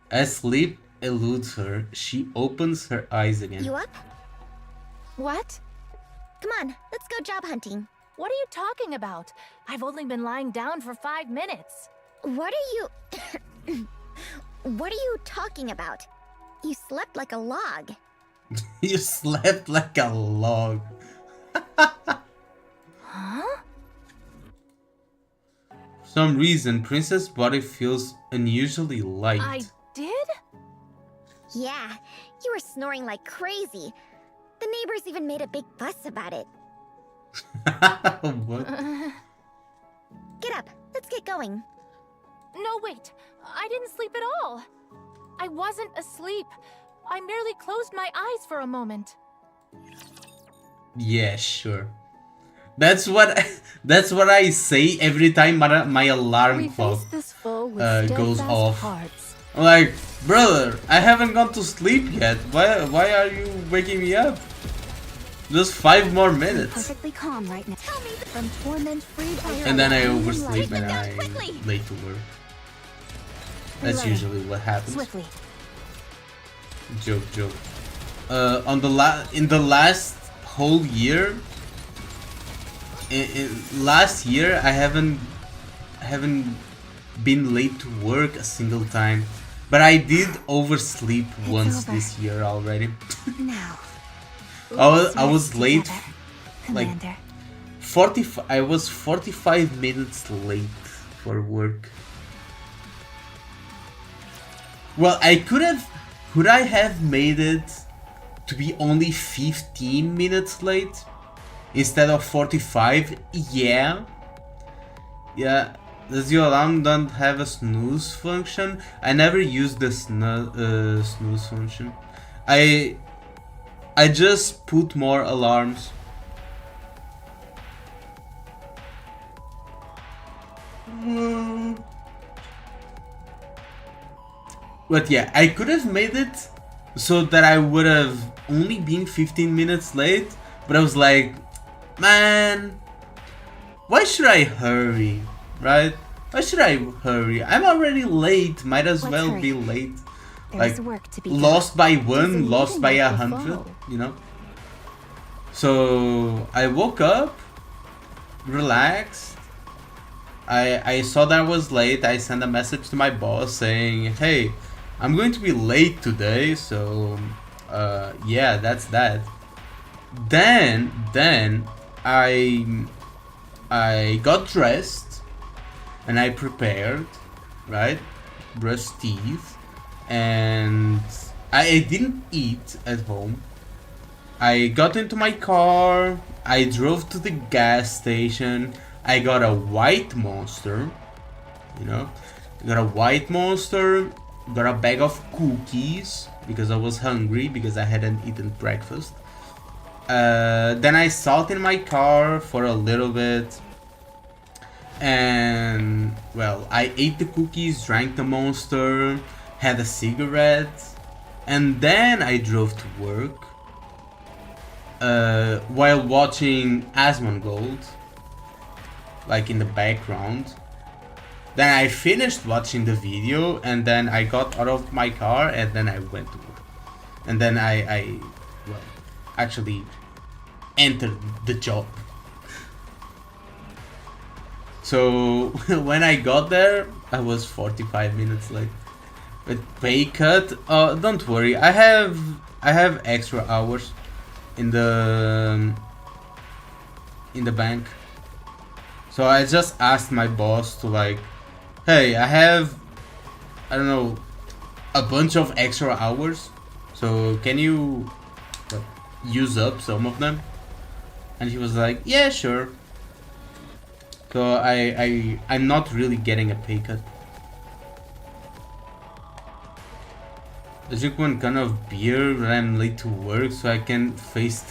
As sleep eludes her, she opens her eyes again. You up? What? Come on, let's go job hunting. What are you talking about? I've only been lying down for 5 minutes. What are you... What are you talking about? You slept like a log. You slept like a log. Huh? For some reason, Princess' body feels unusually light. I did? Yeah, you were snoring like crazy. The neighbors even made a big fuss about it. What? Get up, let's get going. No, wait. I didn't sleep at all. I wasn't asleep. I merely closed my eyes for a moment. Yeah, sure. That's what I say every time my alarm clock goes off. I'm like, brother, I haven't gone to sleep yet. Why are you waking me up? Just 5 more minutes. Perfectly calm right now. Tell me from torment freed by your And then I alarm. oversleep and Down I'm quickly. late to work. That's usually what happens. Swiftly. Joke. In the last whole year, last year I haven't been late to work a single time, but I did oversleep once over. this year already. Now. I was late, like Commander. 45. I was 45 minutes late for work. Well, could I have made it to be only 15 minutes late instead of 45? Yeah. Does your alarm don't have a snooze function? I never used the snooze function. I just put more alarms. But yeah, I could have made it so that I would have only been 15 minutes late, but I was like, man, why should I hurry, right? Why should I hurry? I'm already late, might as Let's well hurry. be late. There's Like, work to be done. lost by Does one, the lost by meeting have to 100, follow? you know? So I woke up, relaxed. I saw that I was late. I sent a message to my boss saying, hey, I'm going to be late today, so yeah, that's that. Then I got dressed and I prepared, right? Brushed teeth, and I didn't eat at home. I got into my car, I drove to the gas station, I got a white monster, you know, got a white monster, got a bag of cookies, because I was hungry, because I hadn't eaten breakfast. Then I sat in my car for a little bit, and, well, I ate the cookies, drank the monster, had a cigarette, and then I drove to work. While watching Asmongold, like in the background. Then I finished watching the video, and then I got out of my car, and then I went to work. And then I well, actually entered the job. So when I got there, I was 45 minutes late. But pay cut, don't worry, I have extra hours in the bank. So I just asked my boss to, like, hey, I have, I don't know, a bunch of extra hours, so can you use up some of them? And he was like, yeah, sure. So I'm not really getting a pay cut. I drink one can of beer when I'm late to work so I can face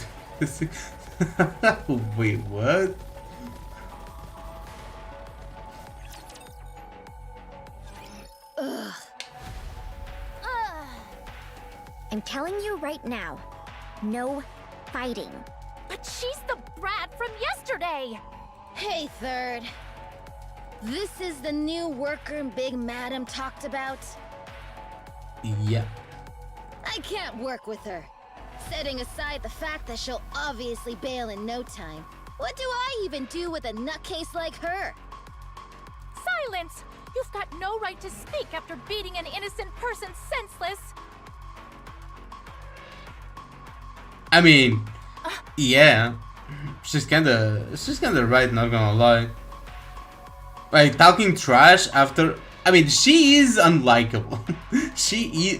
Wait, what? Ugh. I'm telling you right now, no fighting. But she's the brat from yesterday! Hey, Third. This is the new worker Big Madam talked about? Yeah. I can't work with her. Setting aside the fact that she'll obviously bail in no time. What do I even do with a nutcase like her? Silence! You've got no right to speak after beating an innocent person senseless! I mean, yeah. She's kinda right, not gonna lie. Like, talking trash after... I mean, she is unlikable.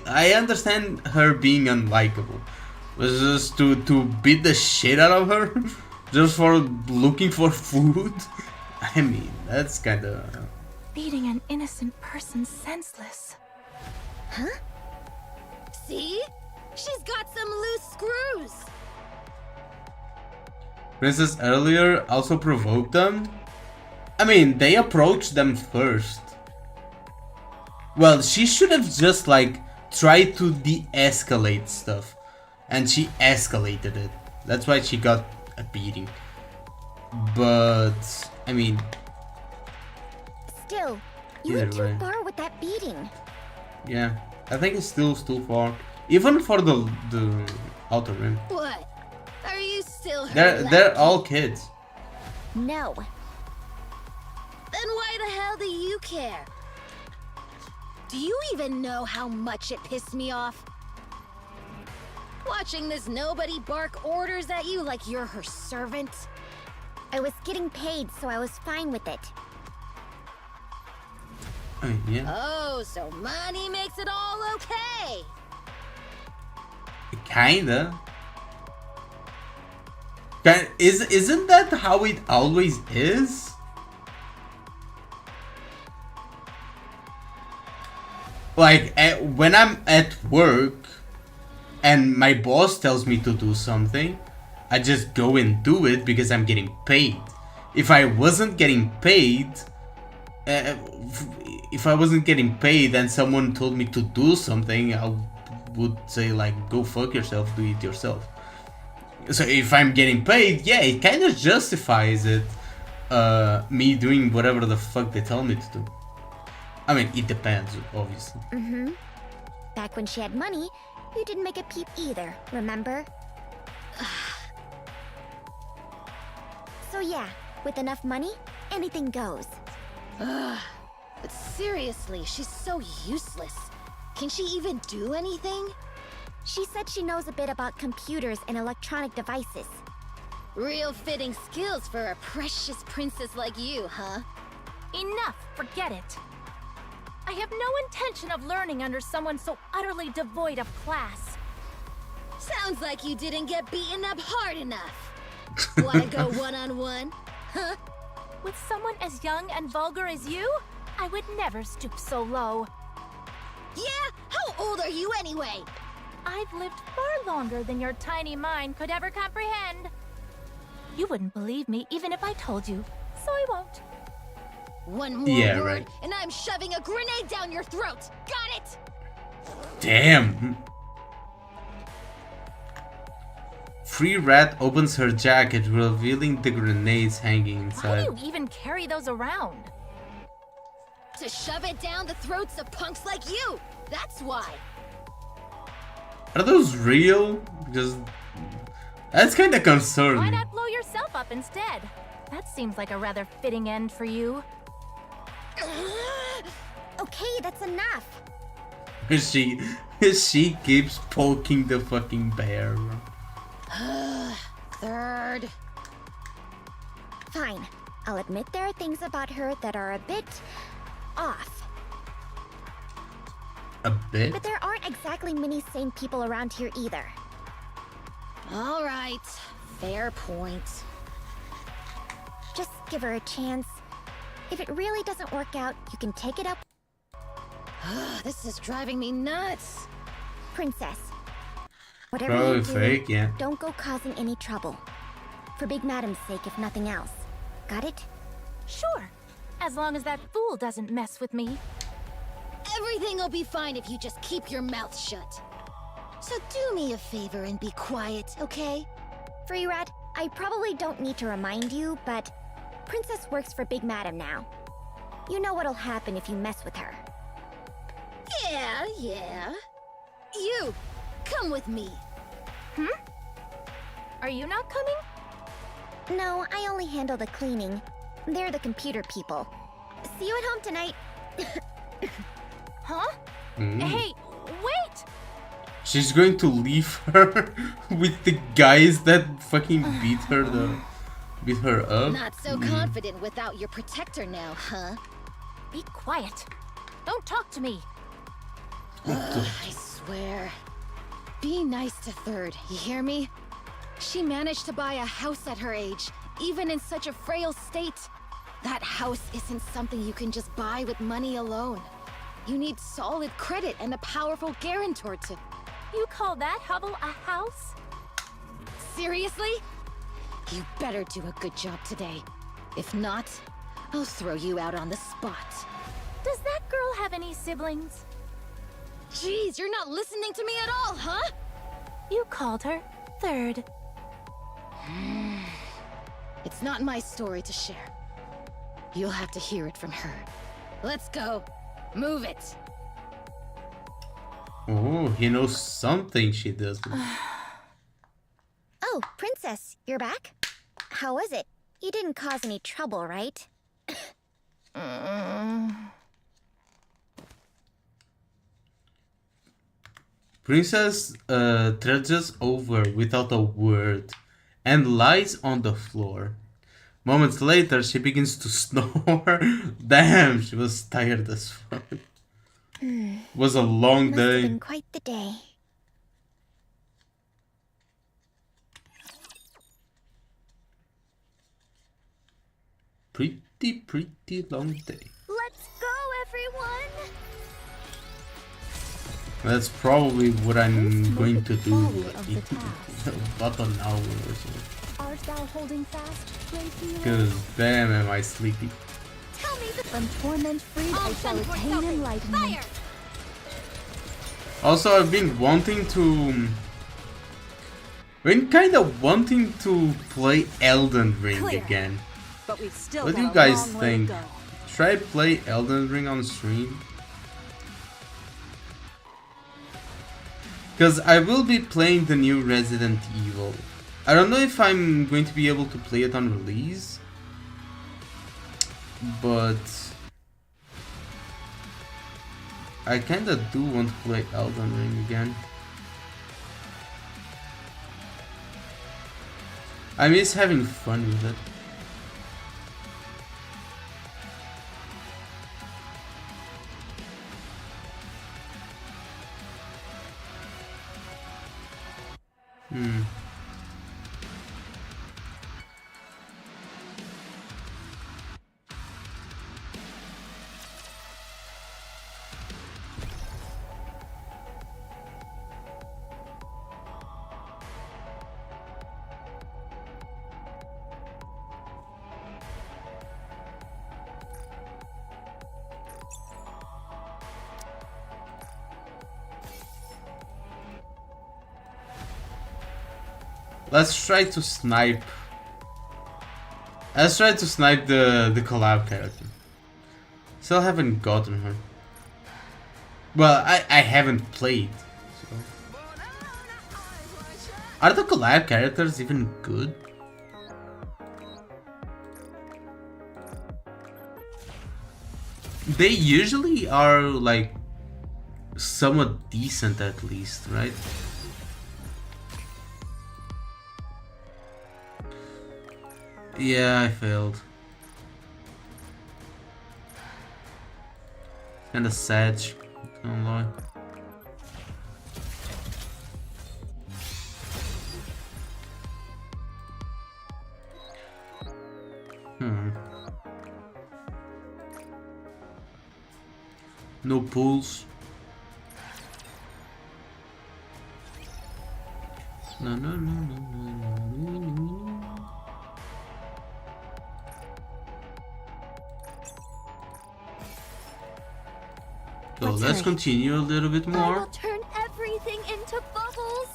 I understand her being unlikable. But just to beat the shit out of her just for looking for food? I mean, that's kinda... Beating an innocent person senseless. Huh? See? She's got some loose screws! Princess earlier also provoked them? I mean, they approached them first. Well, she should have just, like, tried to de-escalate stuff. And she escalated it. That's why she got a beating. But, I mean... Still, you went too far with that beating. Yeah, I think it's still too far. Even for the outer rim. What? Are you still hurt? They're all kids. No. Then why the hell do you care? Do you even know how much it pissed me off? Watching this nobody bark orders at you like you're her servant? I was getting paid, so I was fine with it. Yeah. Oh, so money makes it all okay! Kinda. Isn't that how it always is? Like, when I'm at work and my boss tells me to do something, I just go and do it because I'm getting paid. If I wasn't getting paid, and someone told me to do something, I would say, like, go fuck yourself, do it yourself. So if I'm getting paid, yeah, it kind of justifies it, me doing whatever the fuck they tell me to do. I mean, it depends, obviously. Back when she had money, you didn't make a peep either, remember? So yeah, with enough money, anything goes. But seriously, she's so useless. Can she even do anything? She said she knows a bit about computers and electronic devices. Real fitting skills for a precious princess like you, huh? Enough, forget it. I have no intention of learning under someone so utterly devoid of class. Sounds like you didn't get beaten up hard enough. Wanna go one-on-one? Huh? With someone as young and vulgar as you, I would never stoop so low. Yeah? How old are you anyway? I've lived far longer than your tiny mind could ever comprehend. You wouldn't believe me even if I told you, so I won't. One more word, right. and I'm shoving a grenade down your throat. Got it? Damn. Free Rat opens her jacket, revealing the grenades hanging inside. Why do you even carry those around? To shove it down the throats of punks like you. That's why. Are those real? Because that's kind of concerning. Why not blow yourself up instead? That seems like a rather fitting end for you. Okay, that's enough. She keeps poking the fucking bear. Third. Fine. I'll admit there are things about her that are a bit off. A bit? But there aren't exactly many sane people around here either. All right. Fair point. Just give her a chance. If it really doesn't work out, you can take it up. This is driving me nuts. Princess, Whatever Probably you do, fake, yeah. don't go causing any trouble. For Big Madam's sake, if nothing else. Got it? Sure. As long as that fool doesn't mess with me. Everything will be fine if you just keep your mouth shut. So do me a favor and be quiet, okay? Free Rat, I probably don't need to remind you, but Princess works for Big Madam now. You know what'll happen if you mess with her. Yeah. You, come with me. Are you not coming? No, I only handle the cleaning. They're the computer people. See you at home tonight. Huh? Mm. Hey, wait! She's going to leave her with the guys that fucking beat her up. Not so confident without your protector now, huh? Be quiet. Don't talk to me. I swear. Be nice to Third, you hear me? She managed to buy a house at her age, even in such a frail state. That house isn't something you can just buy with money alone. You need solid credit and a powerful guarantor to... You call that hovel a house? Seriously? You better do a good job today. If not, I'll throw you out on the spot. Does that girl have any siblings? Jeez, you're not listening to me at all, huh? You called her Third. It's not my story to share. You'll have to hear it from her. Let's go. Move it. Oh, he knows something she doesn't. Oh, Princess, you're back? How was it? You didn't cause any trouble, right? Princess trudges over without a word and lies on the floor. Moments later, she begins to snore. Damn, she was tired as fuck. It was a long Must have day. been quite the day. Pretty long day. Let's go, everyone! That's probably what I'm going to do in about an hour or so. Art thou holding fast, great hero? Because damn, am I sleepy. Tell me the... From torment free, I shall attain enlightenment. Also, I've been wanting to... kind of wanting to play Elden Ring again. But we've still What do got you a guys long way to think? go. Should I play Elden Ring on stream? Because I will be playing the new Resident Evil. I don't know if I'm going to be able to play it on release. But... I kinda do want to play Elden Ring again. I miss having fun with it. Let's try to snipe. Let's try to snipe the collab character. Still haven't gotten her. Well, I haven't played. So. Are the collab characters even good? They usually are like somewhat decent at least, right? Yeah, I failed. Kinda sad, can't lie. No pulls. No, no, no, no, no, no. So Let's let's hurry. continue a little bit I more. will turn everything into bubbles.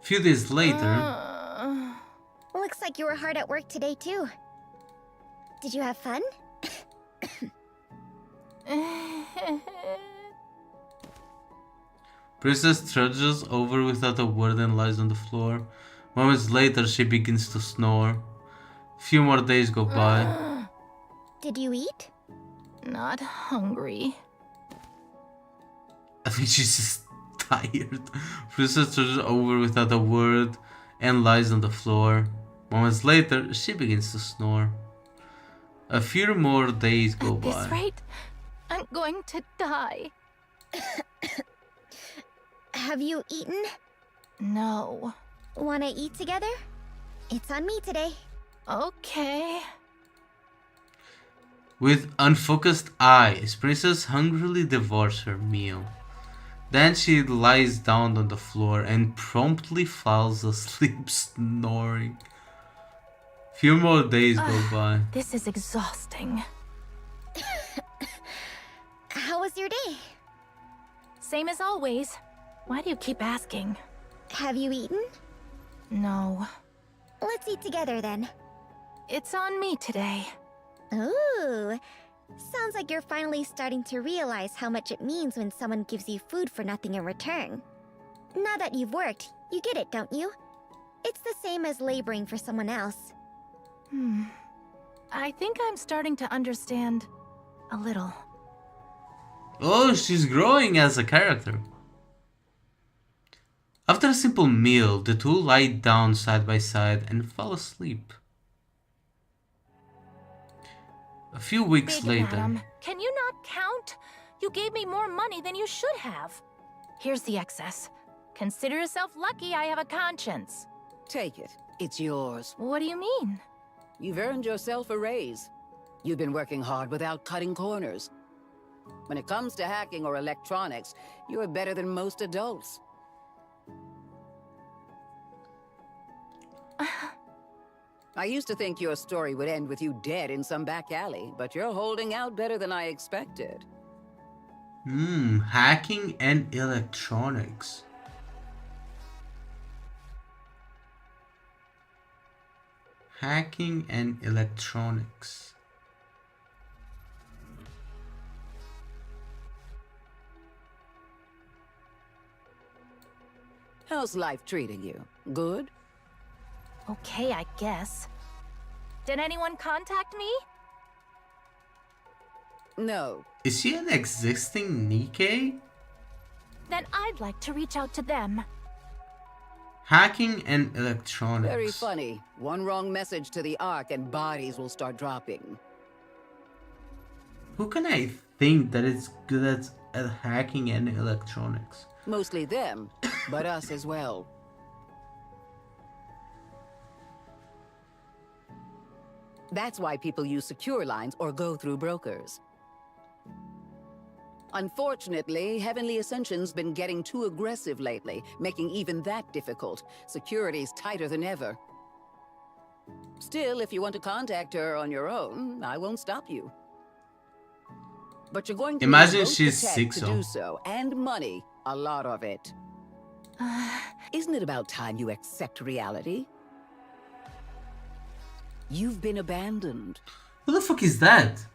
A few days later, Looks like you were hard at work today, too. Did you have fun? Princess trudges over without a word and lies on the floor. Moments later, she begins to snore. A few more days go by. Did you eat? Not hungry. I think she's just tired. Princess trudges over without a word and lies on the floor. Moments later, she begins to snore. A few more days go At by. this rate, I'm going to die. Have you eaten? No. Wanna eat together? It's on me today. Okay. With unfocused eyes, Princess hungrily devours her meal. Then she lies down on the floor and promptly falls asleep snoring. Few more days go by. This is exhausting. How was your day? Same as always. Why do you keep asking? Have you eaten? No. Let's eat together then. It's on me today. Ooh. Sounds like you're finally starting to realize how much it means when someone gives you food for nothing in return. Now that you've worked, you get it, don't you? It's the same as laboring for someone else. I think I'm starting to understand a little. Oh, she's growing as a character. After a simple meal, the two lie down side by side and fall asleep. A few weeks Big later, Madam, can you not count? You gave me more money than you should have. Here's the excess. Consider yourself lucky I have a conscience. Take it. It's yours. What do you mean? You've earned yourself a raise. You've been working hard without cutting corners. When it comes to hacking or electronics, you're better than most adults. I used to think your story would end with you dead in some back alley, but you're holding out better than I expected. Hacking and electronics. Hacking and electronics. How's life treating you? Good? Okay, I guess. Did anyone contact me? No. Is she an existing NIKKE? Then I'd like to reach out to them. Hacking and electronics. Very funny. One wrong message to the Ark and bodies will start dropping. Who can I think that is good at hacking and electronics? Mostly them, but us as well. That's why people use secure lines or go through brokers. Unfortunately, Heavenly Ascension's been getting too aggressive lately, making even that difficult. Security's tighter than ever. Still, if you want to contact her on your own, I won't stop you. But you're going to Imagine need both she's the tech sick, to so. do so, and money, a lot of it. Isn't it about time you accept reality? You've been abandoned. Who the fuck is that?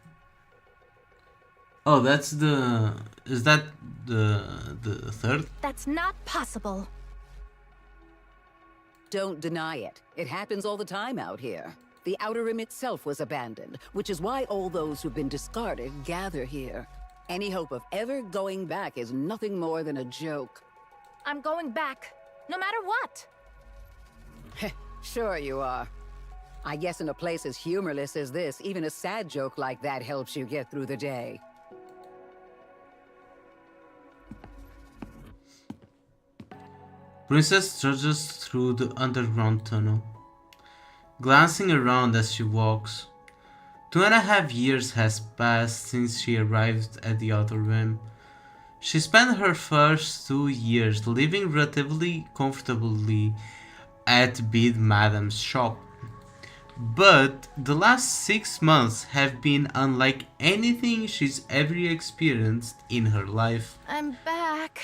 Oh, that's the... Is that the third? That's not possible. Don't deny it. It happens all the time out here. The Outer Rim itself was abandoned, which is why all those who've been discarded gather here. Any hope of ever going back is nothing more than a joke. I'm going back, no matter what. Sure you are. I guess in a place as humorless as this, even a sad joke like that helps you get through the day. Princess trudges through the underground tunnel, glancing around as she walks. 2.5 years has passed since she arrived at the Outer Rim. She spent her first 2 years living relatively comfortably at Big Madam's shop. But the last 6 months have been unlike anything she's ever experienced in her life. I'm back.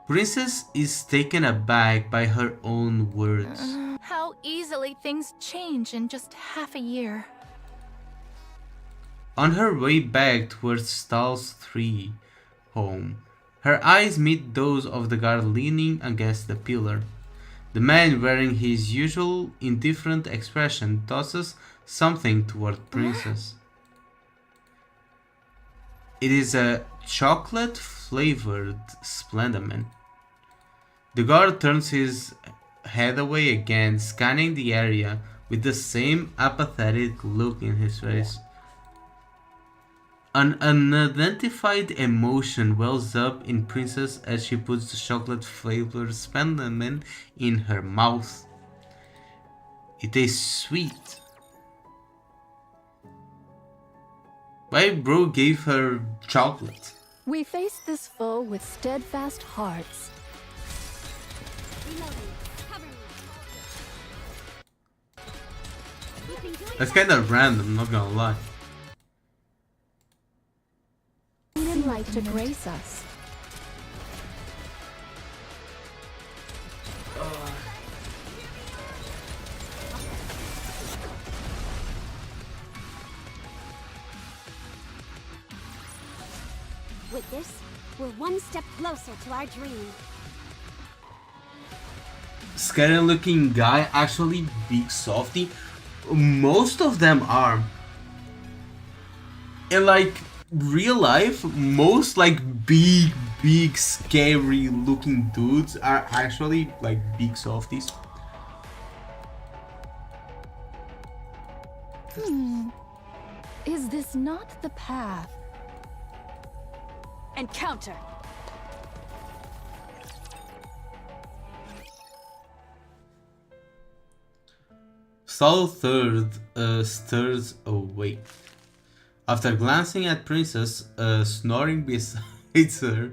Princess is taken aback by her own words. How easily things change in just half a year. On her way back towards Stahl's 3 home, her eyes meet those of the guard leaning against the pillar. The man, wearing his usual indifferent expression, tosses something toward Princess. It is a chocolate-flavored Splendaman. The guard turns his head away again, scanning the area with the same apathetic look in his face. An unidentified emotion wells up in Princess as she puts the chocolate-flavored Splendaman in her mouth. It tastes sweet. Why bro gave her chocolate? We face this foe with steadfast hearts. That's kinda random, not gonna lie. Light to grace us. With this, we're one step closer to our dream. Scary looking guy, actually big softy. Most of them are. In like real life, most like big scary looking dudes are actually like big softies. Is this not the path? Encounter. Saul third stirs awake. After glancing at Princess snoring beside her,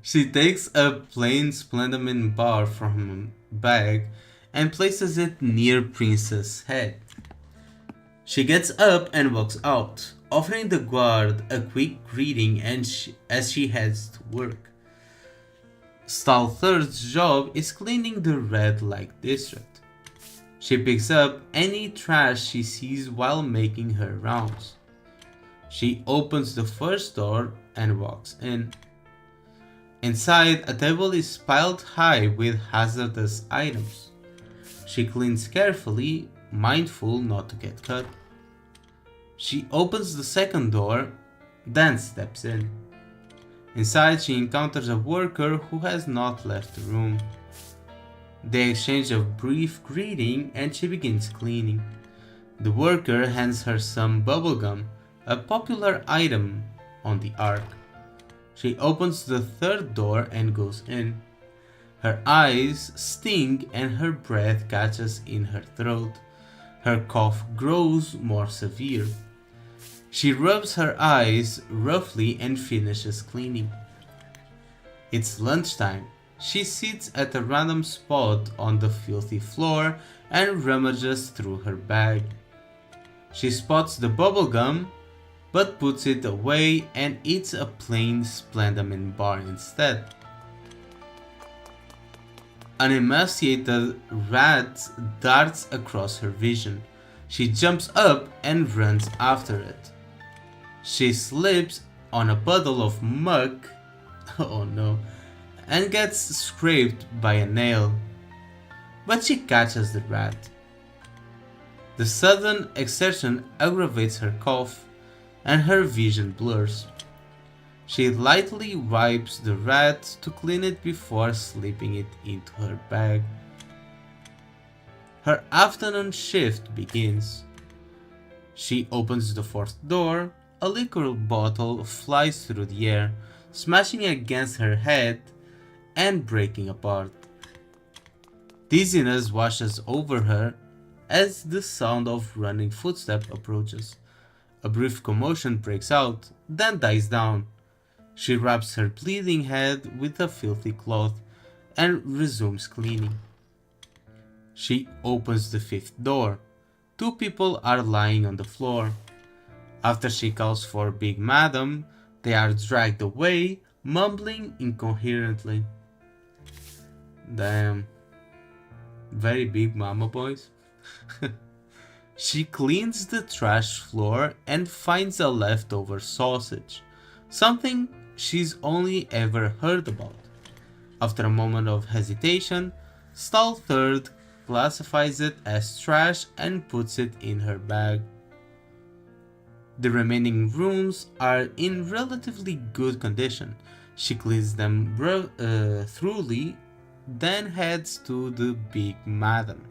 she takes a plain Splendaman bar from a bag and places it near Princess' head. She gets up and walks out, offering the guard a quick greeting as she heads to work. Stahl Third's job is cleaning the red light district. She picks up any trash she sees while making her rounds. She opens the first door and walks in. Inside, a table is piled high with hazardous items. She cleans carefully, mindful not to get cut. She opens the second door, then steps in. Inside, she encounters a worker who has not left the room. They exchange a brief greeting and she begins cleaning. The worker hands her some bubblegum, a popular item on the Ark. She opens the third door and goes in. Her eyes sting and her breath catches in her throat. Her cough grows more severe. She rubs her eyes roughly and finishes cleaning. It's lunchtime. She sits at a random spot on the filthy floor and rummages through her bag. She spots the bubblegum, but puts it away and eats a plain Splendaman bar instead. An emaciated rat darts across her vision. She jumps up and runs after it. She slips on a puddle of muck, oh no, and gets scraped by a nail. But she catches the rat. The sudden exertion aggravates her cough, and her vision blurs. She lightly wipes the rat to clean it before slipping it into her bag. Her afternoon shift begins. She opens the fourth door. A liquor bottle flies through the air, smashing against her head and breaking apart. Dizziness washes over her as the sound of running footsteps approaches. A brief commotion breaks out, then dies down. She wraps her bleeding head with a filthy cloth and resumes cleaning. She opens the 5th door. 2 people are lying on the floor. After she calls for Big Madam, they are dragged away, mumbling incoherently. Damn. Very big mama boys. She cleans the trash floor and finds a leftover sausage, something she's only ever heard about. After a moment of hesitation, Stall Third classifies it as trash and puts it in her bag. The remaining rooms are in relatively good condition. She cleans them thoroughly, then heads to the Big Madam.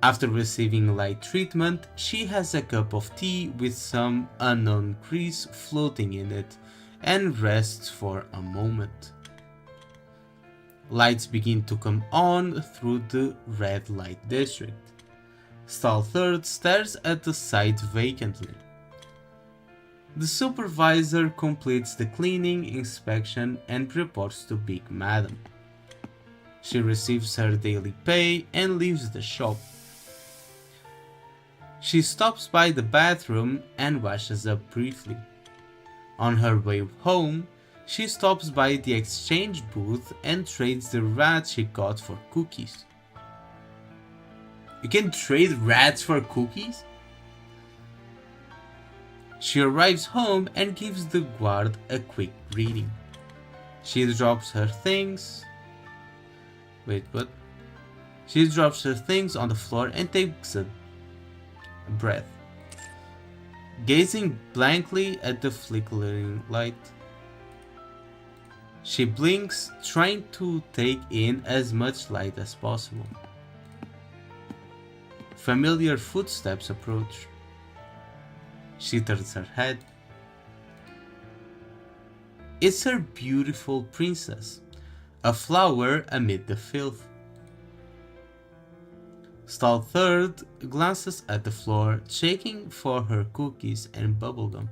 After receiving light treatment, she has a cup of tea with some unknown grease floating in it and rests for a moment. Lights begin to come on through the red light district. Stall Third stares at the site vacantly. The supervisor completes the cleaning inspection and reports to Big Madam. She receives her daily pay and leaves the shop. She stops by the bathroom and washes up briefly. On her way home, she stops by the exchange booth and trades the rat she got for cookies. You can trade rats for cookies? She arrives home and gives the guard a quick greeting. She drops her things. She drops her things on the floor and takes a breath, gazing blankly at the flickering light. She blinks, trying to take in as much light as possible. Familiar footsteps approach. She turns her head. It's her beautiful princess, a flower amid the filth. Stall Third glances at the floor, checking for her cookies and bubblegum.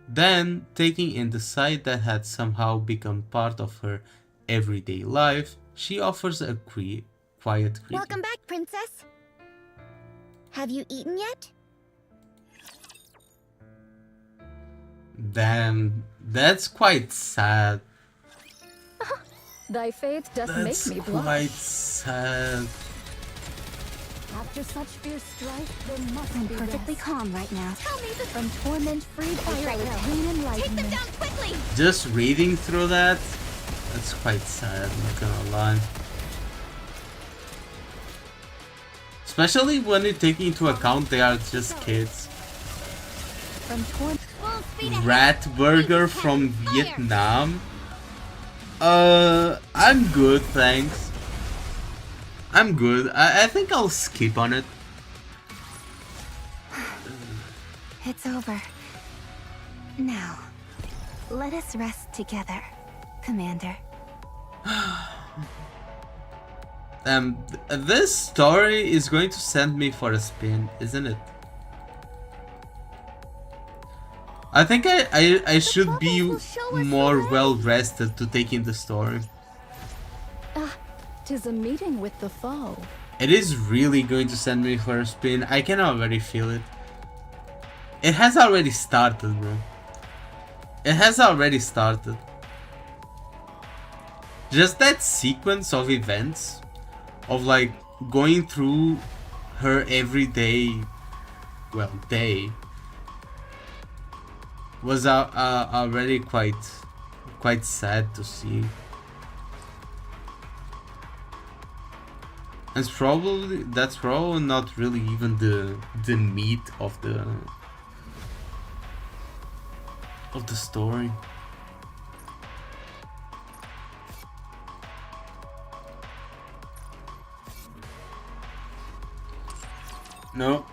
Then, taking in the sight that had somehow become part of her everyday life, she offers a quiet greeting. Welcome back, princess. Have you eaten yet? Damn, that's quite sad. Thy faith doth That's make me blush. quite sad. After such fierce strife, there must I'm be perfectly rest. calm right now. Tell me that from torment freed I I shall shall attain attain enlightenment. Take them down quickly! Just reading through that's quite sad, not gonna lie. Especially when you take into account they are just kids. From torment. Full speed ahead. Rat burger from Vietnam? I'm good, thanks. I'm good. I think I'll skip on it. It's over. Now, let us rest together, Commander. This story is going to send me for a spin, isn't it? I think I should be more well rested to take in the story. Tis a meeting with the foe. It is really going to send me for a spin. I can already feel it. It has already started, bro. It has already started. Just that sequence of events, of like going through her everyday, well, day, was already quite sad to see. And that's probably not really even the meat of the story. No.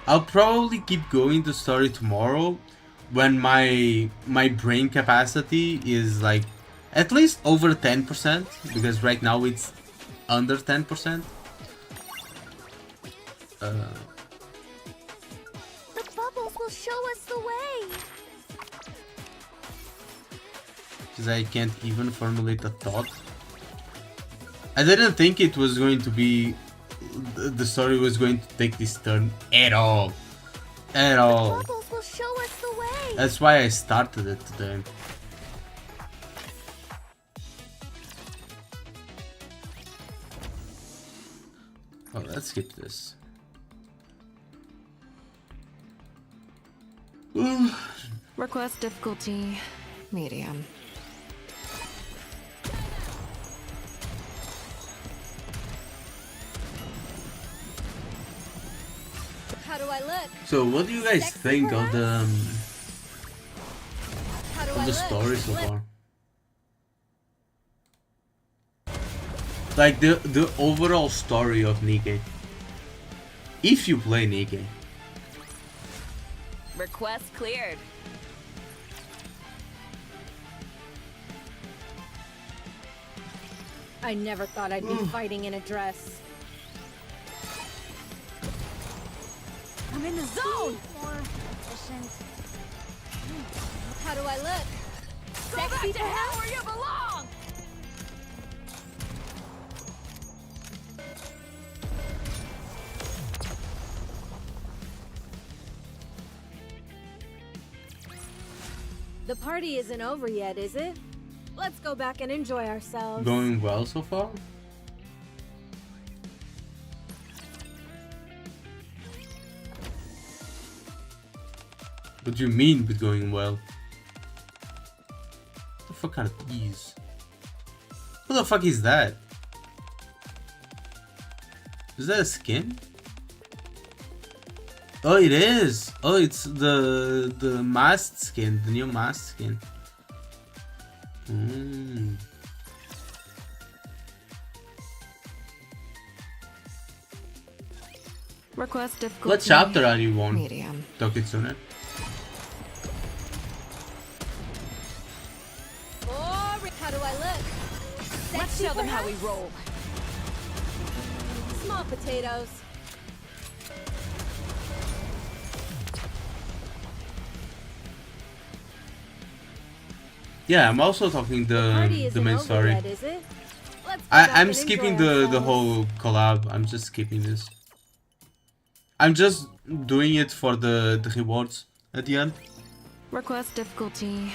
I'll probably keep going the story tomorrow when my brain capacity is like at least over 10%, because right now it's under 10%. The bubbles will show us the way. because I can't even formulate a thought. I didn't think it was going to be... the story was going to take this turn at all. At all. Bubbles will show us the way. That's why I started it today. Oh, let's skip this. Request difficulty medium. How do I look? So, what do you guys Sexy, think of the How do I look? story so far? Like the overall story of NIKKE. If you play NIKKE. Request cleared. I never thought I'd be fighting in a dress. I'm in the zone. More efficient. How do I look? Go back to hell where you belong! The party isn't over yet, is it? Let's go back and enjoy ourselves. Going well so far? What do you mean with going well? What the fuck are these? What the fuck is that? Is that a skin? Oh, it is! Oh, it's the masked skin, the new masked skin. Request difficulty. What chapter are you on? Medium. Tokitsune? How do I look? Let's show them how we roll. Small potatoes. Yeah, I'm also talking Party the isn't main over story. yet, is it? Let's go back I'm and skipping enjoy the ourselves. whole collab. I'm just skipping this. I'm just doing it for the rewards at the end. Request difficulty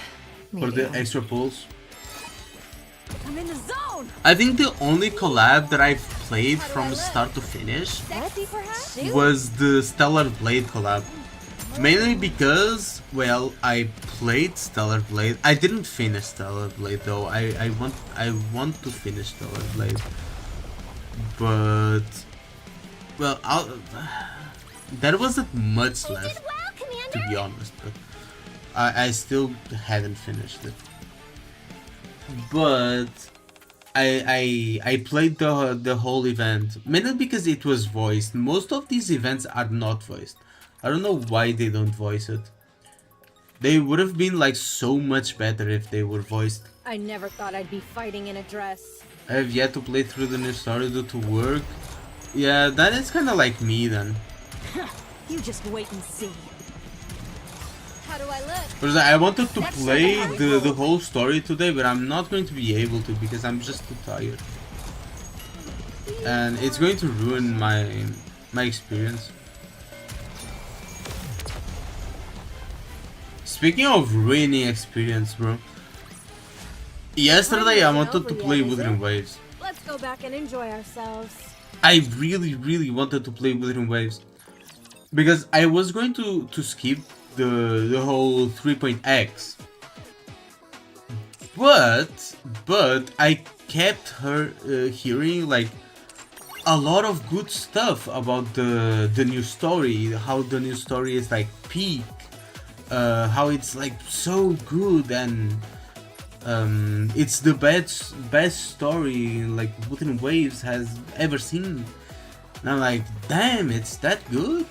For medium. the extra pulls. I'm in the zone. I think the only collab that I've played from start to finish Sexy, perhaps? was the Stellar Blade collab. Mainly because, well, I played Stellar Blade. I didn't finish Stellar Blade though. I want to finish Stellar Blade. But, well, there wasn't much left, to be honest. But I still hadn't finished it. But I played the whole event mainly because it was voiced. Most of these events are not voiced. I don't know why they don't voice it. They would have been like so much better if they were voiced. I never thought I'd be fighting in a dress. I have yet to play through the new story due to work. Yeah, that is kind of like me then. You just wait and see. How do I look? Because I wanted to play the whole story today, but I'm not going to be able to because I'm just too tired. And it's going to ruin my experience. Speaking of ruining experience, bro. Yesterday I wanted to play Wuthering Waves. Let's go back and enjoy ourselves. I really wanted to play Wuthering Waves. Because I was going to skip the whole 3.x. But I kept hearing like a lot of good stuff about the new story. How the new story is like peak. How it's like so good and it's the best story like Wuthering Waves has ever seen. And I'm like, damn, it's that good?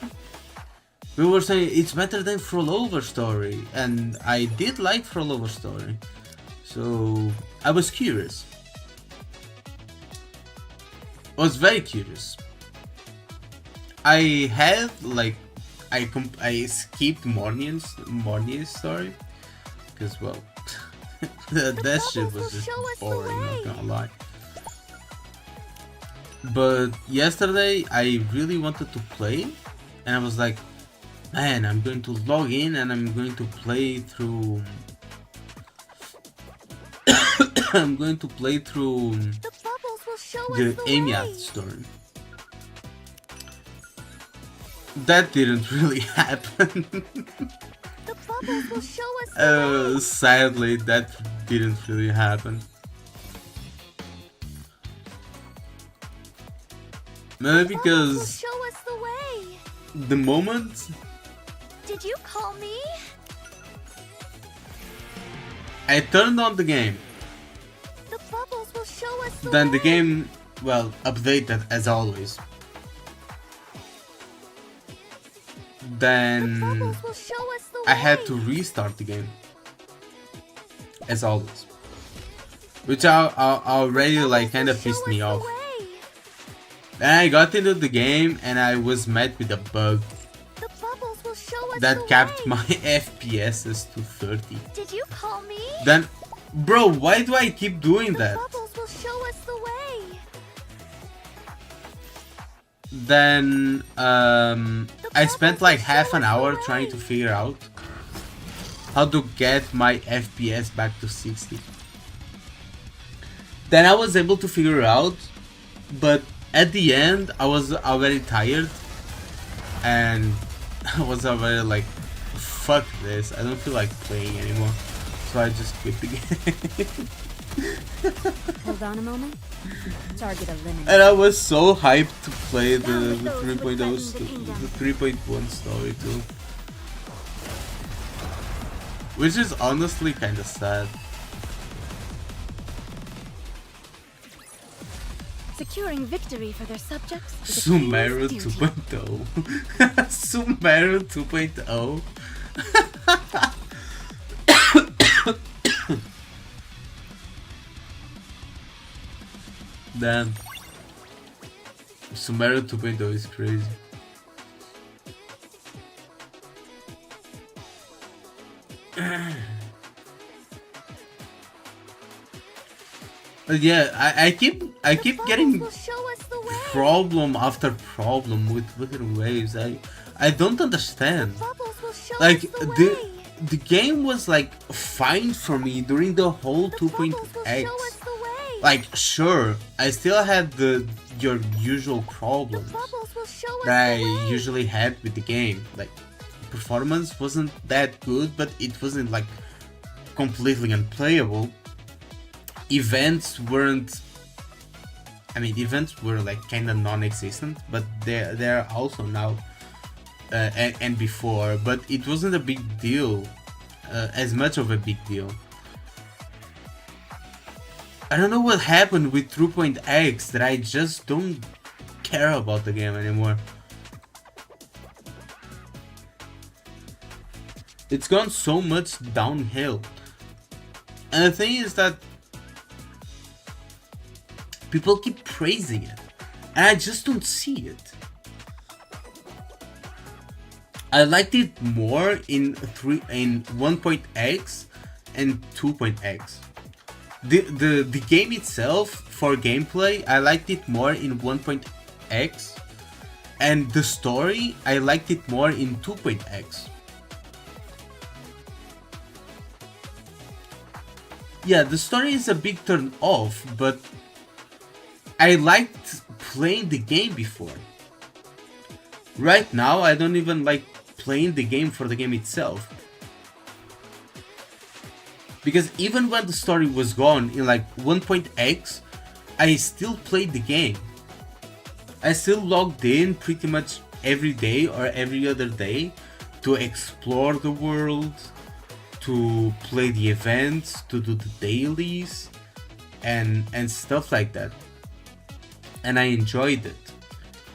We were saying it's better than Frollover Story, and I did like Frollover Story, so I was curious. I was very curious. I had like I skipped Mornier's story because, well, That shit was just boring, not gonna lie. But yesterday I really wanted to play, and I was like, man, I'm going to log in and I'm going to play through I'm going to play through the Amiath story. That didn't really happen. Sadly, that didn't really happen. Maybe because the moment Did you call me? I turned on the game, The bubbles will show us the then way. the game, well, updated as always. Then Bubbles will show us the I had way. to restart the game, as always, which I already like kind of pissed me off. Then I got into the game and I was met with a bug The bubbles will show us that the capped way. my FPSs to 30. Did you call me? Then, bro, why do I keep doing The that? bubbles will show us the way. Then I spent like half an hour trying to figure out how to get my FPS back to 60. Then I was able to figure it out, but at the end I was already tired and I was already like, fuck this, I don't feel like playing anymore, so I just quit the game. Hold on a moment. Target eliminated. And I was so hyped to play the Down with those who 3.0 threaten the sto- kingdom. the 3.1 story too. Which is honestly kinda sad. Securing victory for their subjects. is a Sumeru king's duty. 2.0. Sumeru 2.0. Damn. Sumeru 2.0 is crazy. But yeah, I keep getting Bubbles will show us the way. problem after problem with within waves. I don't understand. Bubbles will show Like us the the way. the game was like fine for me during the whole The 2.x. bubbles will show us the way. Like sure, I still had your usual The problems bubbles will show us that I the way. usually had with the game. Like performance wasn't that good, but it wasn't like completely unplayable. Events weren't. I mean, events were like kind of non-existent, but they're also now and before. But it wasn't a big deal, as much of a big deal. I don't know what happened with 3.x that I just don't care about the game anymore. It's gone so much downhill, and the thing is that people keep praising it, and I just don't see it. I liked it more in 1.x and 2.x. The game itself for gameplay, I liked it more in 1.x, and the story I liked it more in 2.x. Yeah, the story is a big turn off, but I liked playing the game before. Right now, I don't even like playing the game for the game itself. Because even when the story was gone in like 1.x, I still played the game. I still logged in pretty much every day or every other day to explore the world, to play the events, to do the dailies, and stuff like that. And I enjoyed it.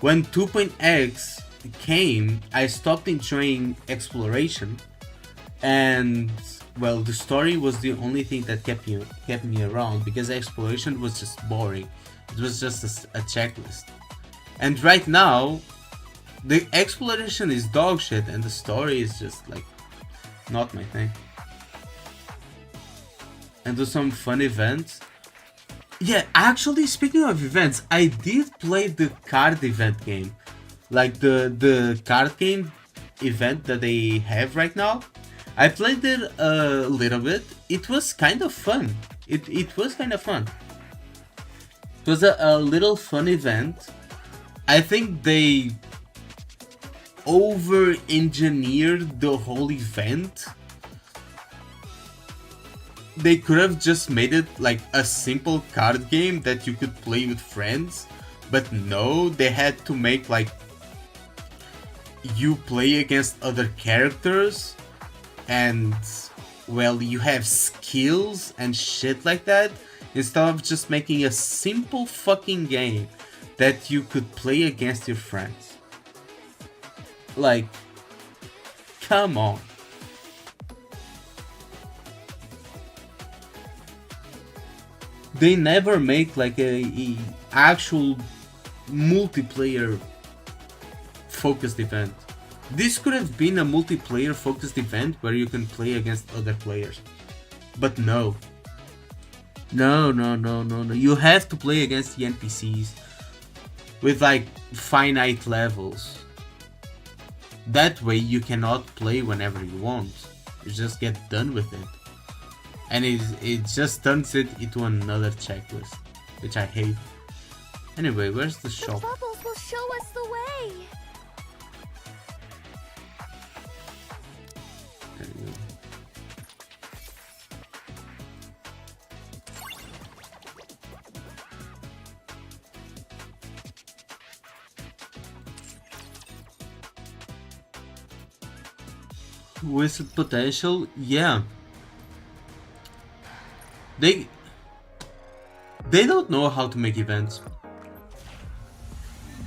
When 2.x came, I stopped enjoying exploration, and well, the story was the only thing that kept me around, because exploration was just boring. It was just a checklist. And right now, the exploration is dog shit, and the story is just like not my thing. and do some fun events. Yeah, actually, speaking of events, I did play the card event game. Like the card game event that they have right now. I played it a little bit. It was kind of fun. It was kind of fun. It was a little fun event. I think they over-engineered the whole event. They could have just made it like a simple card game that you could play with friends, but no, they had to make like you play against other characters and, well, you have skills and shit like that, instead of just making a simple fucking game that you could play against your friends. Like, come on. They never make like a actual multiplayer focused event. This could have been a multiplayer focused event where you can play against other players. But no. No. You have to play against the NPCs with like finite levels. That way you cannot play whenever you want. You just get done with it. And it just turns it into another checklist, which I hate. Anyway, where's the shop? The bubbles will show us the way. There you go. With potential, yeah. They don't know how to make events.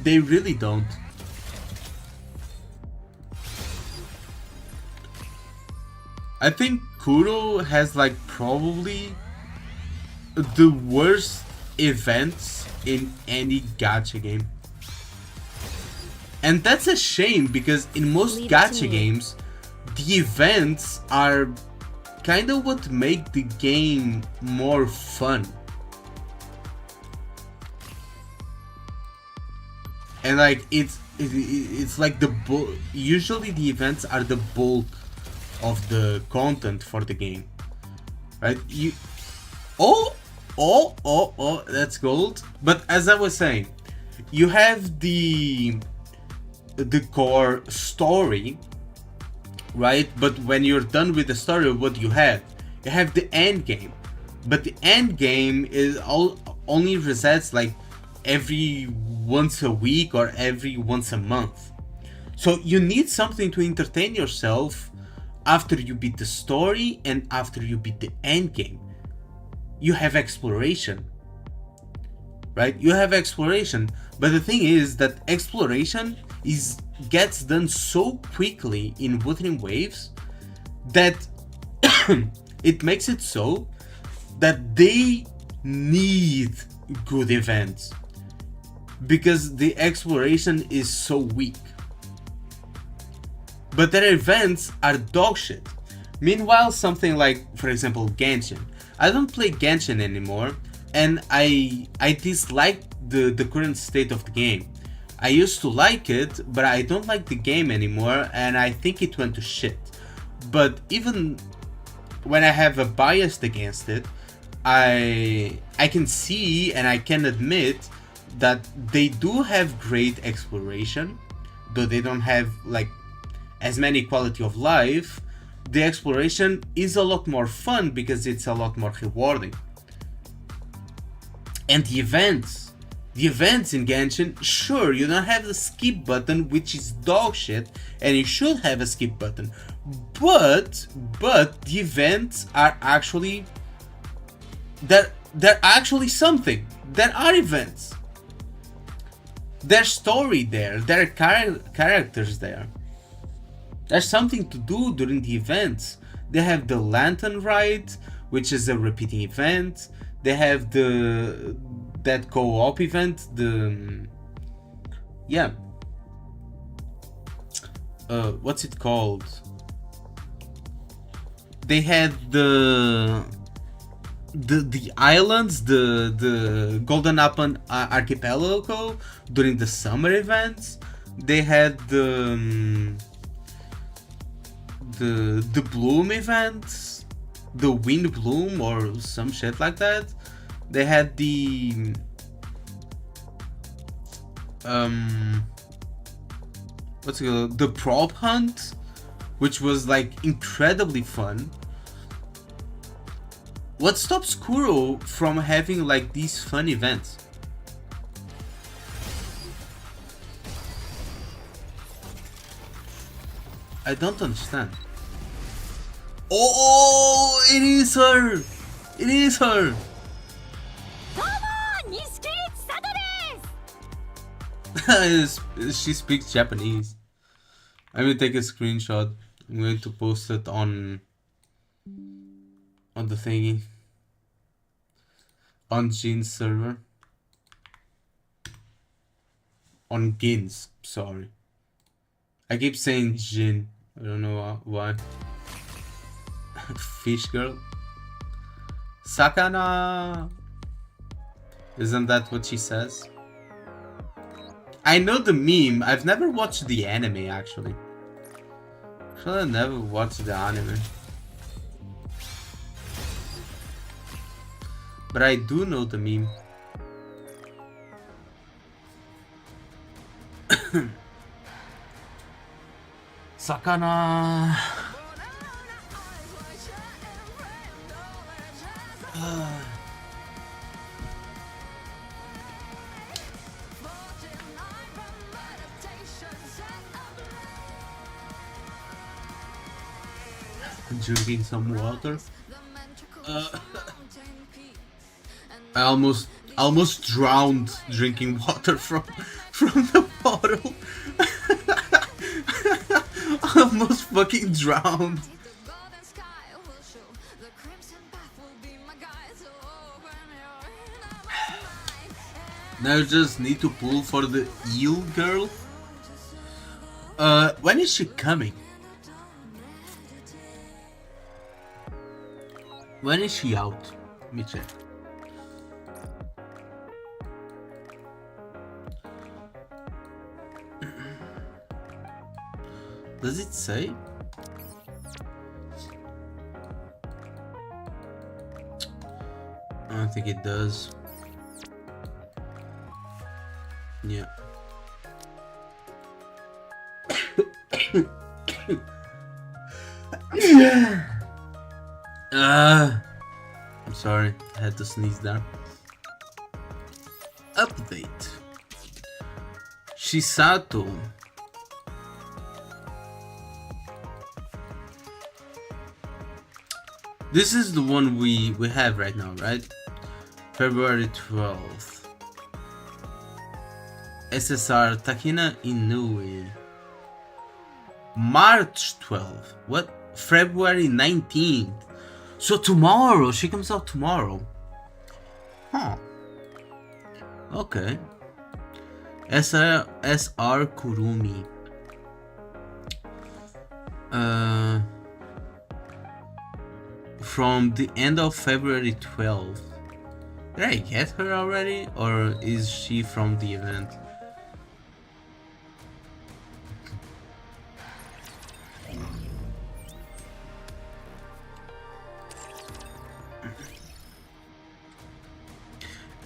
They really don't. I think Kuro has like probably the worst events in any gacha game. And that's a shame because in most gacha games, the events are kind of what make the game more fun. And like it's like usually the events are the bulk of the content for the game, right? That's gold. But as I was saying, you have the core story, right? But when you're done with the story, what do you have? You have the end game. But the end game is only resets like every once a week or every once a month. So you need something to entertain yourself after you beat the story and after you beat the end game. You have exploration, right? You have exploration. But the thing is that exploration gets done so quickly in Wuthering Waves that it makes it so that they need good events because the exploration is so weak. But their events are dogshit. Meanwhile, something like, for example, Genshin. I don't play Genshin anymore, and I dislike the current state of the game. I used to like it, but I don't like the game anymore, and I think it went to shit. But even when I have a bias against it, I can see and I can admit that they do have great exploration, though they don't have like as many quality of life. The exploration is a lot more fun because it's a lot more rewarding. And the events in Genshin, sure, you don't have the skip button, which is dog shit, and you should have a skip button. But the events are actually they're actually something. There are events. There's story there. There are characters there. There's something to do during the events. They have the Lantern Ride, which is a repeating event. They have that co-op event. What's it called? They had the islands, the Golden Apple Archipelago during the summer events. They had the Bloom events, the Wind Bloom or some shit like that. They had the what's it called? The prop hunt, which was like incredibly fun. What stops Kuro from having like these fun events? I don't understand. Oh, it is her! It is her! She speaks Japanese. I'm gonna take a screenshot. I'm going to post it on the thingy. On Jin's server. On Gin's, sorry. I keep saying Jin. I don't know why. Fish girl. Sakana! Isn't that what she says? I know the meme. I've never watched the anime actually. I never watched the anime. But I do know the meme. Sakana. Drinking some water. I almost drowned drinking water from the bottle. Almost fucking drowned. Now I just need to pull for the eel girl. When is she coming? When is she out? Let me check. Does it say? I don't think it does. Yeah. I'm sorry, I had to sneeze there. Update. Shisato. This is the one we have right now, right? February 12th. SSR Takina Inoue. March 12th. What? February 19th. So tomorrow, she comes out tomorrow. Huh. Okay. SR Kurumi. From the end of February 12th. Did I get her already? Or is she from the event?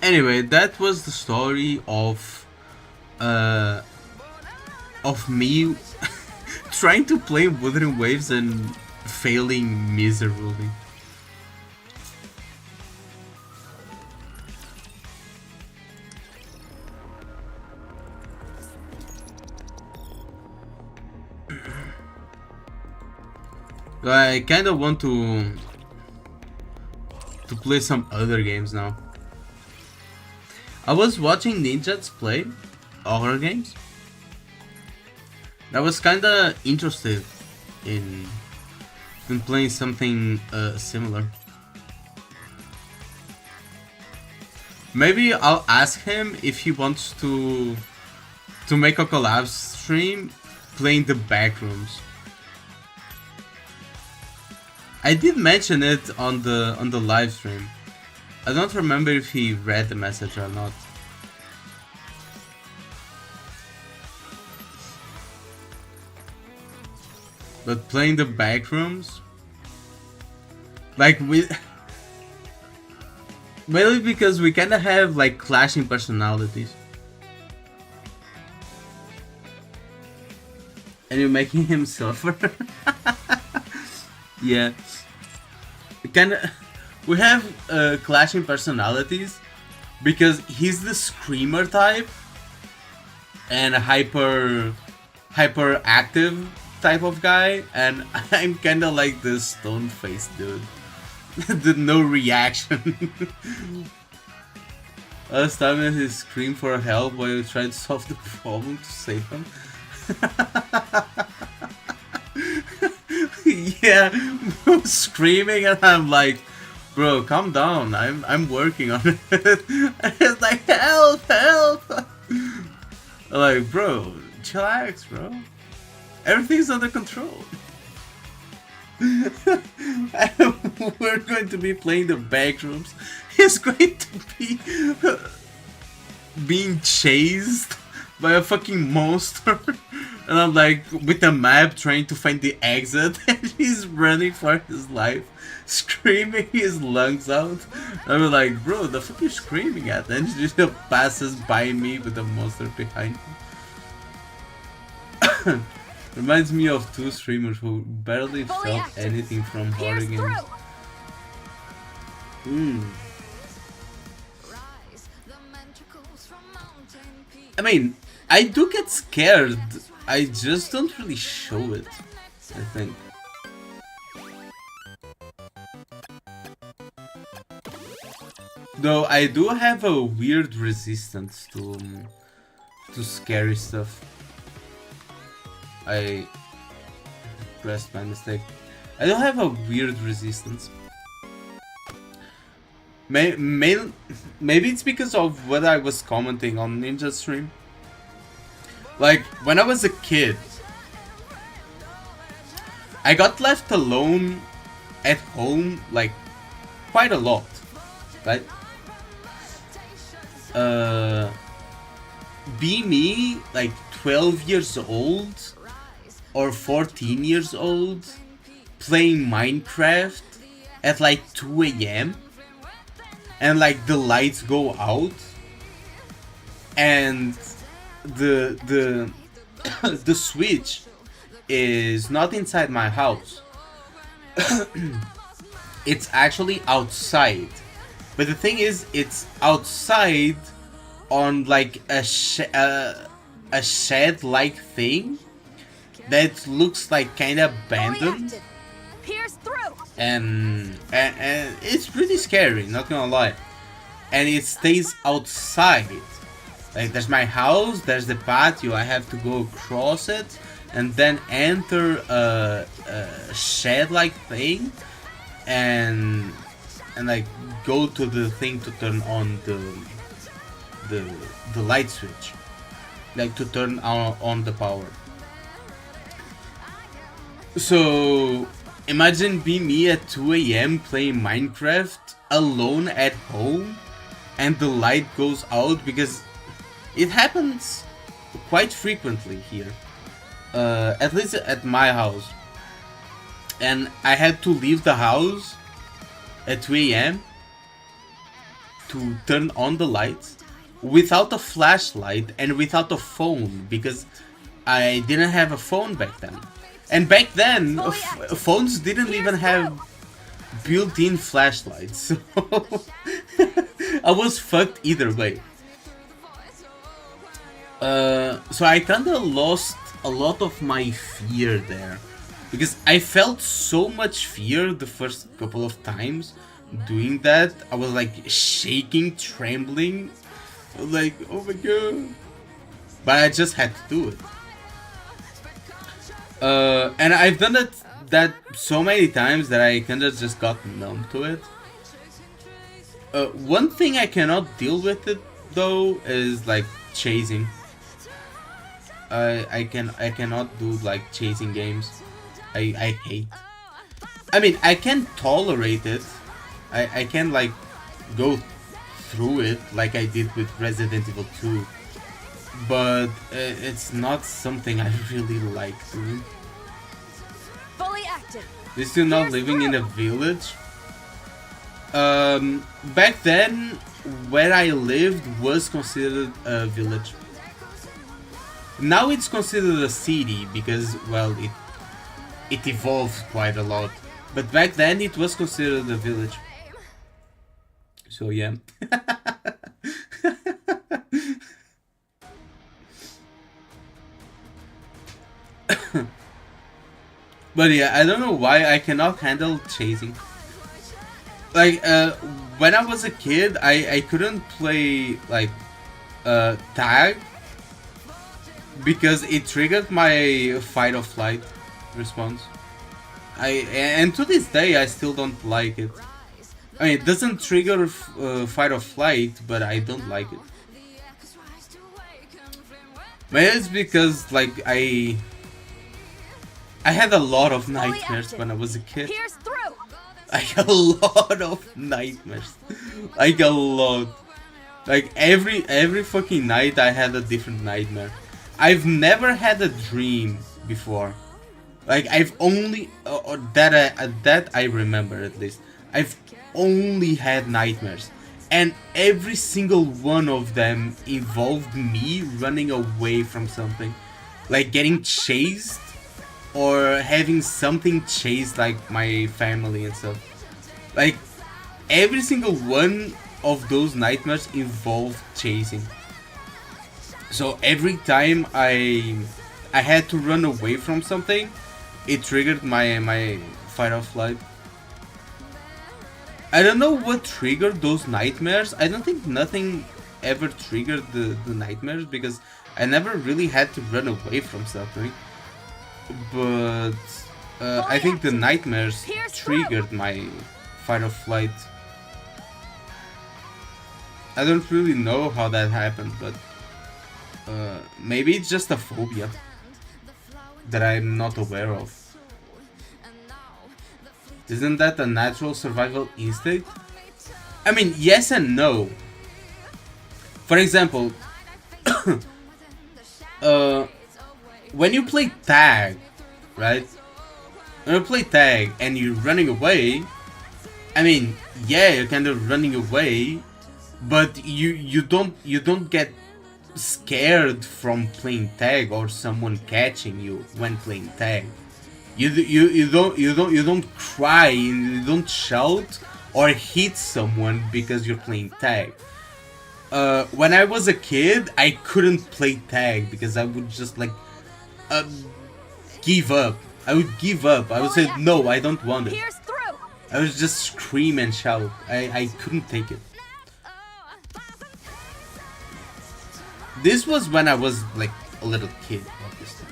Anyway, that was the story of me trying to play Wuthering Waves and failing miserably. I kind of want to play some other games now. I was watching Ninjas play horror games. I was kind of interested in playing something similar. Maybe I'll ask him if he wants to make a collab stream playing the Backrooms. I did mention it on the live stream. I don't remember if he read the message or not. But playing the backrooms, like mainly because we kind of have like clashing personalities, and you're making him suffer. Yeah, kind of. We have clashing personalities because he's the screamer type and a hyperactive type of guy, and I'm kind of like this stone-faced dude. The no reaction. Last time he screamed for help while you tried to solve the problem to save him. Yeah, screaming, and I'm like, bro, calm down. I'm working on it. It's like, help, help. I'm like, bro, chillax, bro. Everything's under control. We're going to be playing the backrooms. He's going to be being chased by a fucking monster. And I'm like, with a map trying to find the exit. And he's running for his life, screaming his lungs out. I'm like, bro, the fuck are you screaming at? And he just passes by me with the monster behind him. Reminds me of two streamers who barely felt anything from horror games. I mean, I do get scared. I just don't really show it, I think. Though I do have a weird resistance to scary stuff. I pressed my mistake. I don't have a weird resistance. Maybe it's because of what I was commenting on Ninja stream. Like, when I was a kid, I got left alone at home, like, quite a lot, right? Be me, like, 12 years old, or 14 years old, playing Minecraft at, like, 2 AM, and, like, the lights go out, and the switch is not inside my house. It's actually outside. But the thing is, it's outside on like a shed-like thing that looks like kind of abandoned. Pierce through. And it's pretty scary, not gonna lie. And it stays outside. Like, there's my house, there's the patio, I have to go across it, and then enter a shed-like thing, and like go to the thing to turn on the light switch, like to turn on the power. So imagine being me at 2 AM playing Minecraft alone at home, and the light goes out, because it happens quite frequently here, at least at my house. And I had to leave the house at 2 AM to turn on the lights without a flashlight and without a phone, because I didn't have a phone back then. And back then, phones didn't even have built-in flashlights, so I was fucked either way. So I kinda lost a lot of my fear there, because I felt so much fear the first couple of times doing that. I was like shaking, trembling, I was like, oh my god. But I just had to do it. And I've done that so many times that I kinda just got numb to it. One thing I cannot deal with it though is like chasing. I cannot do like chasing games. I hate. I mean, I can tolerate it. I can like go through it like I did with Resident Evil 2, but it's not something I really like doing. Fully active. You're still not living in a village? Back then, where I lived was considered a village. Now it's considered a city because, well, it evolved quite a lot. But back then it was considered a village. So yeah. But yeah, I don't know why I cannot handle chasing. Like, when I was a kid, I couldn't play, like, tag because it triggered my fight or flight response. And to this day, I still don't like it. I mean, it doesn't trigger fight or flight, but I don't like it. Maybe it's because, like, I had a lot of nightmares when I was a kid. Pierce through. Like a lot of nightmares. Like a lot. Like every fucking night I had a different nightmare. I've never had a dream before. Like I've only that I remember at least. I've only had nightmares, and every single one of them involved me running away from something, like getting chased or having something chase like my family and stuff. Like every single one of those nightmares involved chasing. So every time I had to run away from something, it triggered my fight or flight. I don't know what triggered those nightmares. I don't think nothing ever triggered the nightmares because I never really had to run away from something. But I think the nightmares triggered my fight or flight. I don't really know how that happened, but maybe it's just a phobia that I'm not aware of. Isn't that a natural survival instinct? I mean, yes and no. For example, when you play tag, right? When you play tag and you're running away, I mean, yeah, you're kind of running away, but you don't get scared from playing tag or someone catching you when playing tag. You don't cry and you don't shout or hit someone because you're playing tag. When I was a kid, I couldn't play tag because I would just like give up. I would give up. I would say no, I don't want it. I would just scream and shout. I couldn't take it. This was when I was like a little kid, obviously.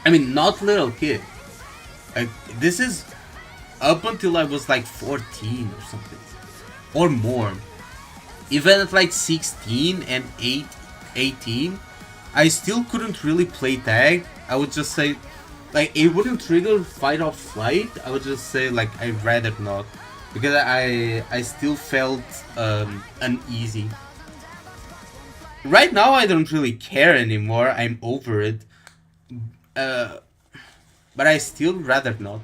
I mean, not little kid. This is up until I was like 14 or something. Or more. Even at like 16 and 18, I still couldn't really play tag. I would just say, like, it wouldn't trigger fight or flight. I would just say, like, I'd rather not. Because I still felt uneasy. Right now, I don't really care anymore. I'm over it. But I still rather not.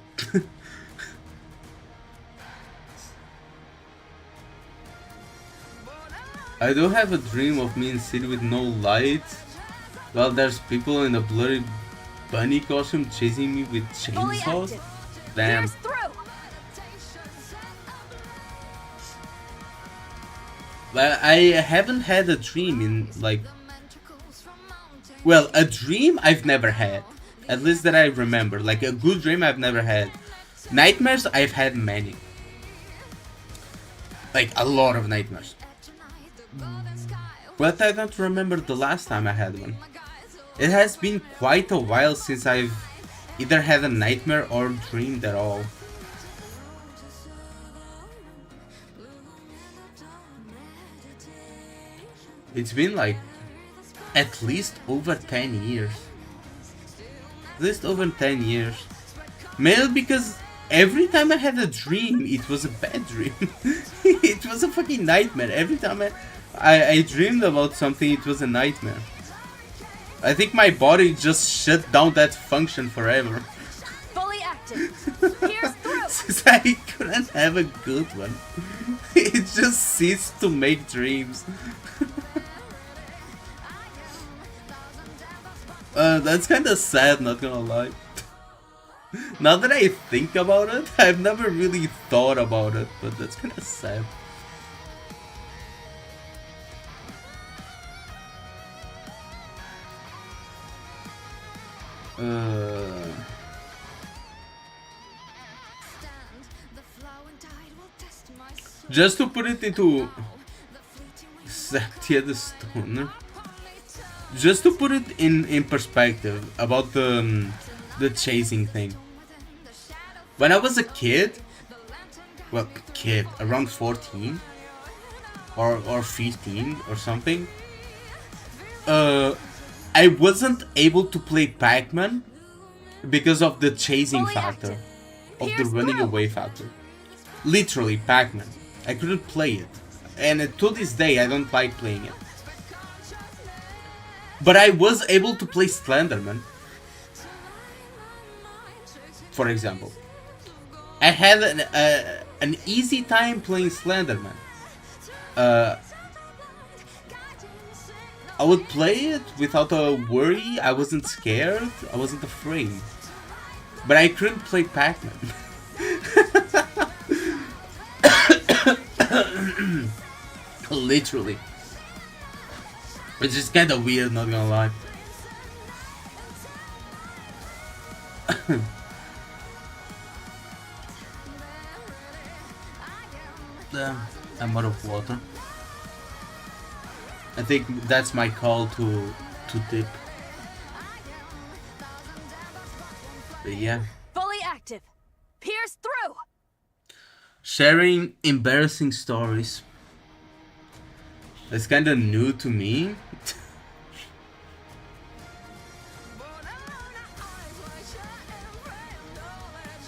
I do have a dream of me in city with no light. Well, there's people in a blurry bunny costume chasing me with chainsaws. Damn. Well, I haven't had a dream in like... Well, a dream I've never had. At least that I remember. Like a good dream I've never had. Nightmares I've had many. Like a lot of nightmares. But I don't remember the last time I had one. It has been quite a while since I've either had a nightmare or dreamed at all. It's been like at least over 10 years. At least over 10 years. Mainly because every time I had a dream, it was a bad dream. It was a fucking nightmare. Every time I dreamed about something, it was a nightmare. I think my body just shut down that function forever. Fully active. Pierce through. Since I couldn't have a good one. It just ceased to make dreams. That's kinda sad, not gonna lie. Now that I think about it, I've never really thought about it, but that's kinda sad. Just to put it into Satya the Stoner. Just to put it in perspective about the chasing thing. When I was a kid, well, around 14 or 15 or something, I wasn't able to play Pac-Man because of the chasing factor, of the running away factor. Literally, Pac-Man. I couldn't play it, and to this day, I don't like playing it. But I was able to play Slenderman, for example. I had an easy time playing Slenderman. I would play it without a worry. I wasn't scared. I wasn't afraid. But I couldn't play Pac-Man. Literally. Which is kind of weird, not gonna lie. I'm out of water. I think that's my call to dip. But yeah. Fully active. Pierce through. Sharing embarrassing stories. That's kind of new to me.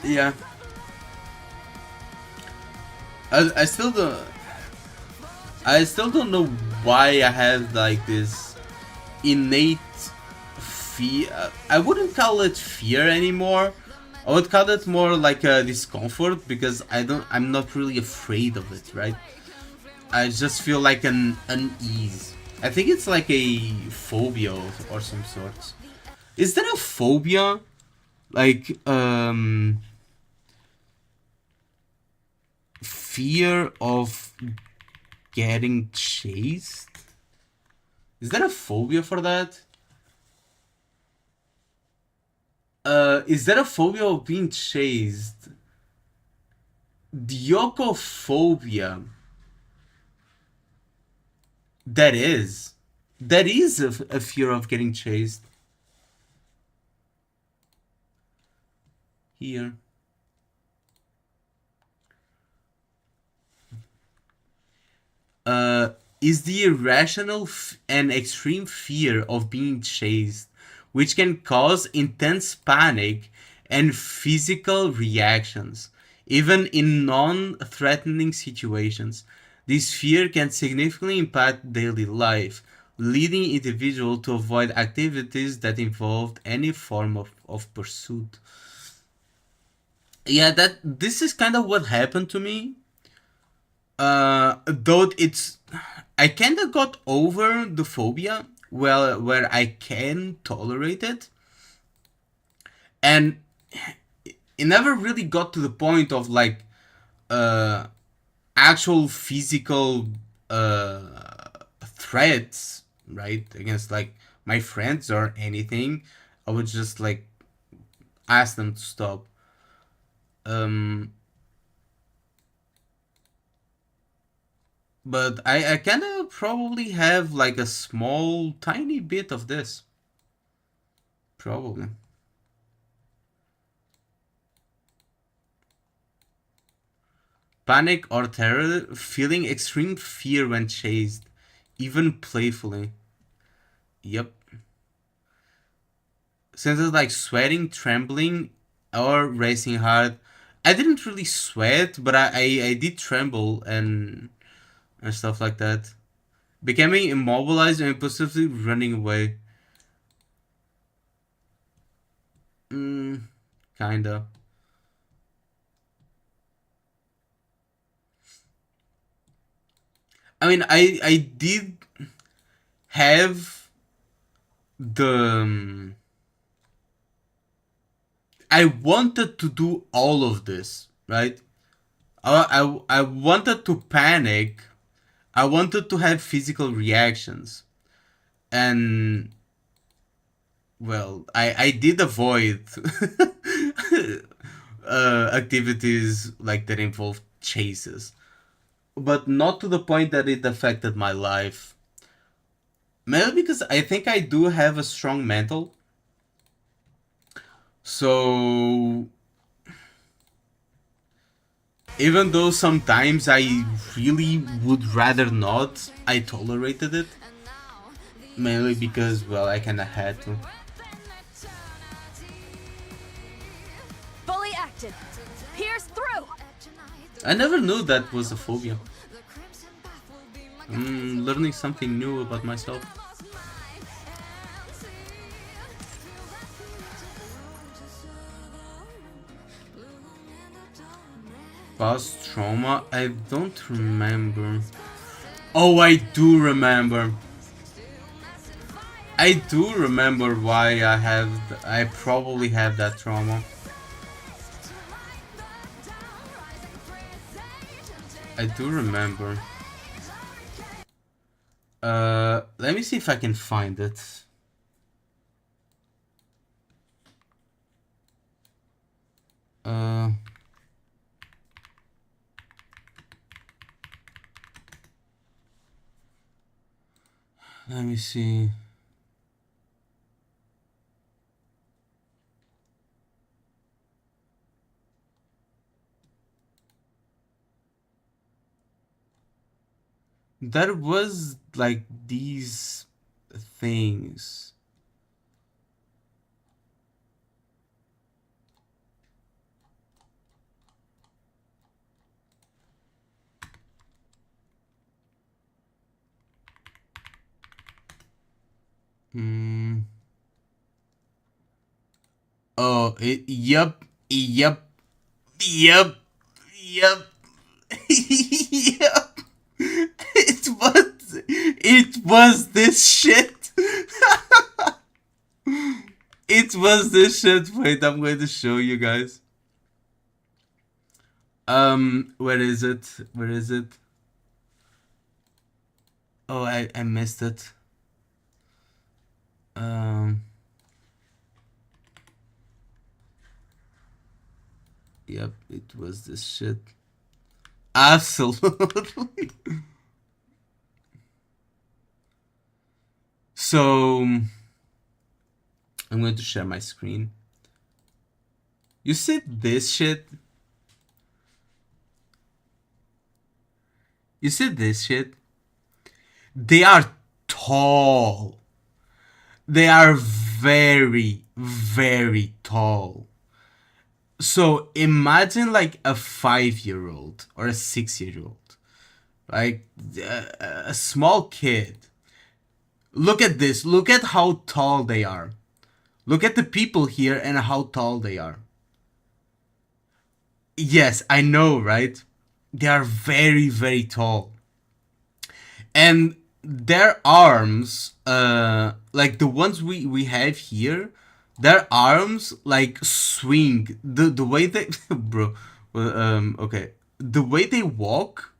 Yeah. I still don't know why I have like this innate fear. I wouldn't call it fear anymore. I would call it more like a discomfort, because I'm not really afraid of it, right? I just feel like an unease. I think it's like a phobia or some sort. Is there a phobia? Like, fear of getting chased? Is there a phobia for that? Is there a phobia of being chased? Diocophobia. That is a fear of getting chased. Here. Is the irrational and extreme fear of being chased, which can cause intense panic and physical reactions, even in non-threatening situations. This fear can significantly impact daily life, leading individuals to avoid activities that involved any form of pursuit. Yeah, this is kind of what happened to me. Though I kind of got over the phobia, well, where I can tolerate it, and it never really got to the point of like actual physical threats, right, against like my friends or anything. I would just like ask them to stop. But I kind of probably have like a small, tiny bit of this. Probably. Panic or terror, feeling extreme fear when chased, even playfully. Yep. Senses like sweating, trembling, or racing heart, I didn't really sweat, but I did tremble and stuff like that. Becoming immobilized and impulsively running away. Kinda. I mean, I did have the... I wanted to do all of this, right? I wanted to panic. I wanted to have physical reactions. And, well, I did avoid activities like that involved chases. But not to the point that it affected my life. Mainly because I think I do have a strong mental. So even though sometimes I really would rather not, I tolerated it. Mainly because, well, I kinda had to. Fully active. Pierce through. I never knew that was a phobia. Learning something new about myself. Past trauma? I don't remember. Oh, I do remember. I do remember why I probably have that trauma. I do remember. Let me see if I can find it. Let me see. There was like these things. Oh, yep, yep, yep, yep, yep. It was this shit. It was this shit. Wait, I'm going to show you guys. Where is it? Where is it? Oh, I missed it. Yep, it was this shit. Absolutely. So, I'm going to share my screen. You see this shit? You see this shit? They are tall. They are very, very tall. So imagine like a 5-year-old or a 6-year-old, like a small kid. Look at this. Look at how tall they are. Look at the people here and how tall they are. Yes, I know, right? They are very, very tall. And their arms, like the ones we have here, their arms like swing. The way they, bro, okay, the way they walk,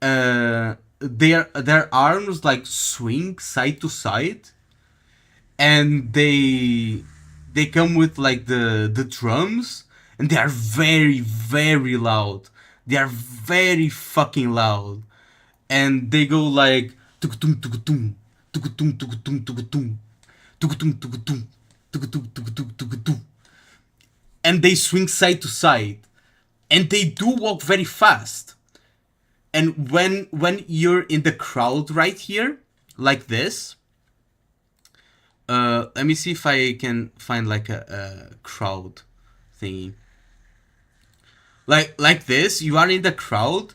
their arms like swing side to side, and they come with like the drums, and they are very, very loud. They are very fucking loud, and they go like tukutum tukutum tukutum tukutum tukutum tukutum tukutum tukutum tukutum tukutum, and they swing side to side, and they do walk very fast. And when you're in the crowd right here, like this, let me see if I can find like a crowd thingy. Like this, you are in the crowd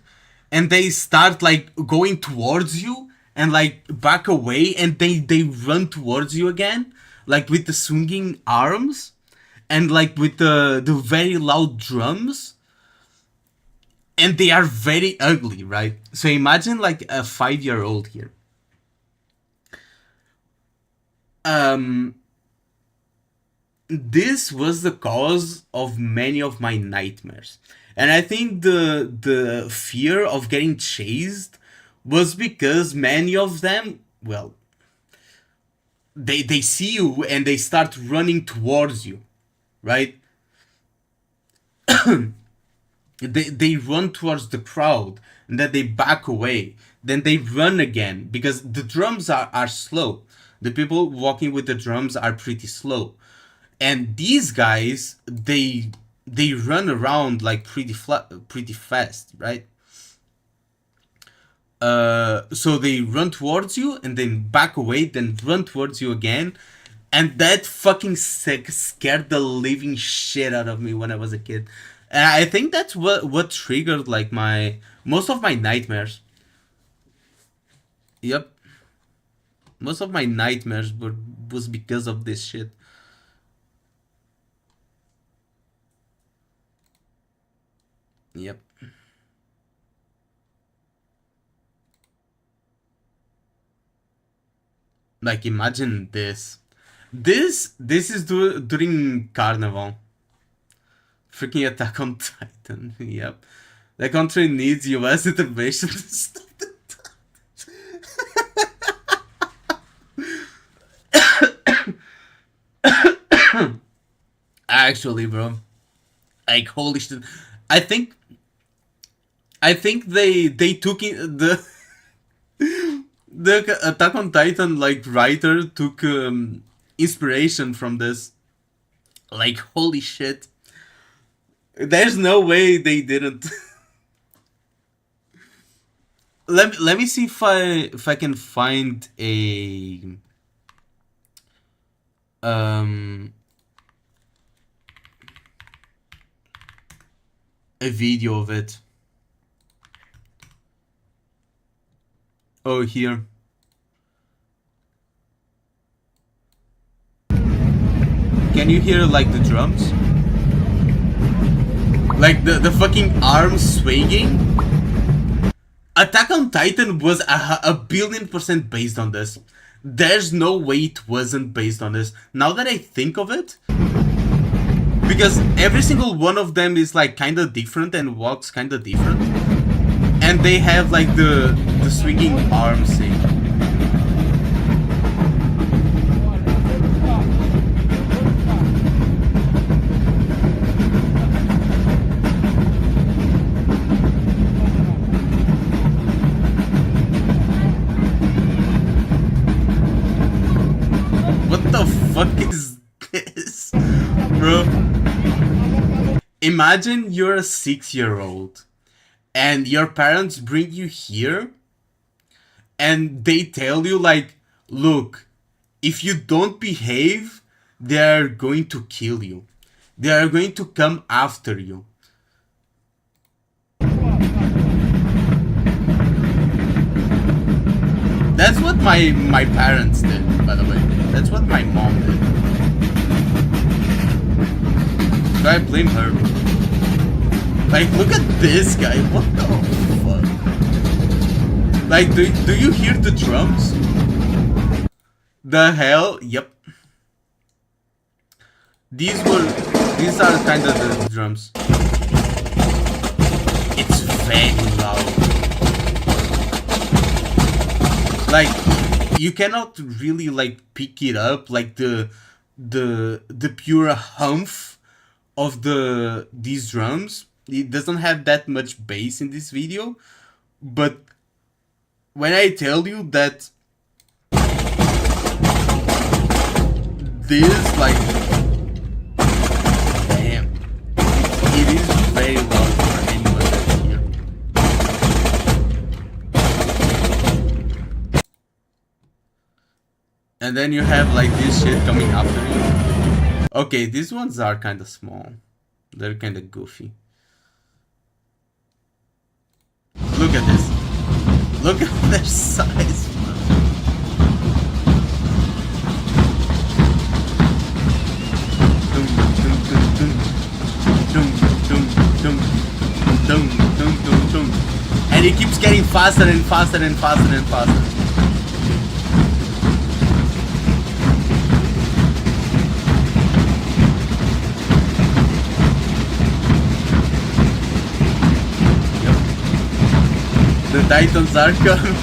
and they start like going towards you and like back away, and they run towards you again, like with the swinging arms and like with the very loud drums, and they are very ugly, right? So imagine like a 5-year-old here. This was the cause of many of my nightmares. And I think the fear of getting chased was because many of them, well, they see you and they start running towards you, right? They run towards the crowd, and then they back away. Then they run again because the drums are slow. The people walking with the drums are pretty slow. And these guys, they run around like pretty fast, right? So they run towards you and then back away, then run towards you again, and that fucking scared the living shit out of me when I was a kid. And I think that's what triggered like most of my nightmares. Yep, most of my nightmares was because of this shit. Yep. Like imagine this. This is during Carnival. Freaking Attack on Titan. Yep. The country needs US intervention to stop the Actually, bro. Like holy shit. I think they took in the Attack on Titan like writer took inspiration from this. Like holy shit. There's no way they didn't. let me see if I can find a video of it. Oh, here. Can you hear like the drums? Like the fucking arms swinging? Attack on Titan was a billion% based on this. There's no way it wasn't based on this. Now that I think of it, because every single one of them is like kind of different and walks kind of different, and they have like the swinging arms thing. What the fuck is this, bro? Imagine you're a 6-year-old and your parents bring you here and they tell you like, look, if you don't behave, they're going to kill you. They are going to come after you. That's what my parents did, by the way. That's what my mom did. So I blame her. Like, look at this guy. What the fuck? Like, do you hear the drums? The hell? Yep. These are kind of the drums. It's very loud. Like, you cannot really like pick it up, like the pure humph of these drums. It doesn't have that much bass in this video, but when I tell you that this, like, damn, it is very loud for anyone that's here. And then you have like this shit coming after you. Okay, these ones are kind of small. They're kind of goofy. Look at this. Look at their size. And it keeps getting faster and faster and faster and faster. The Titans are coming.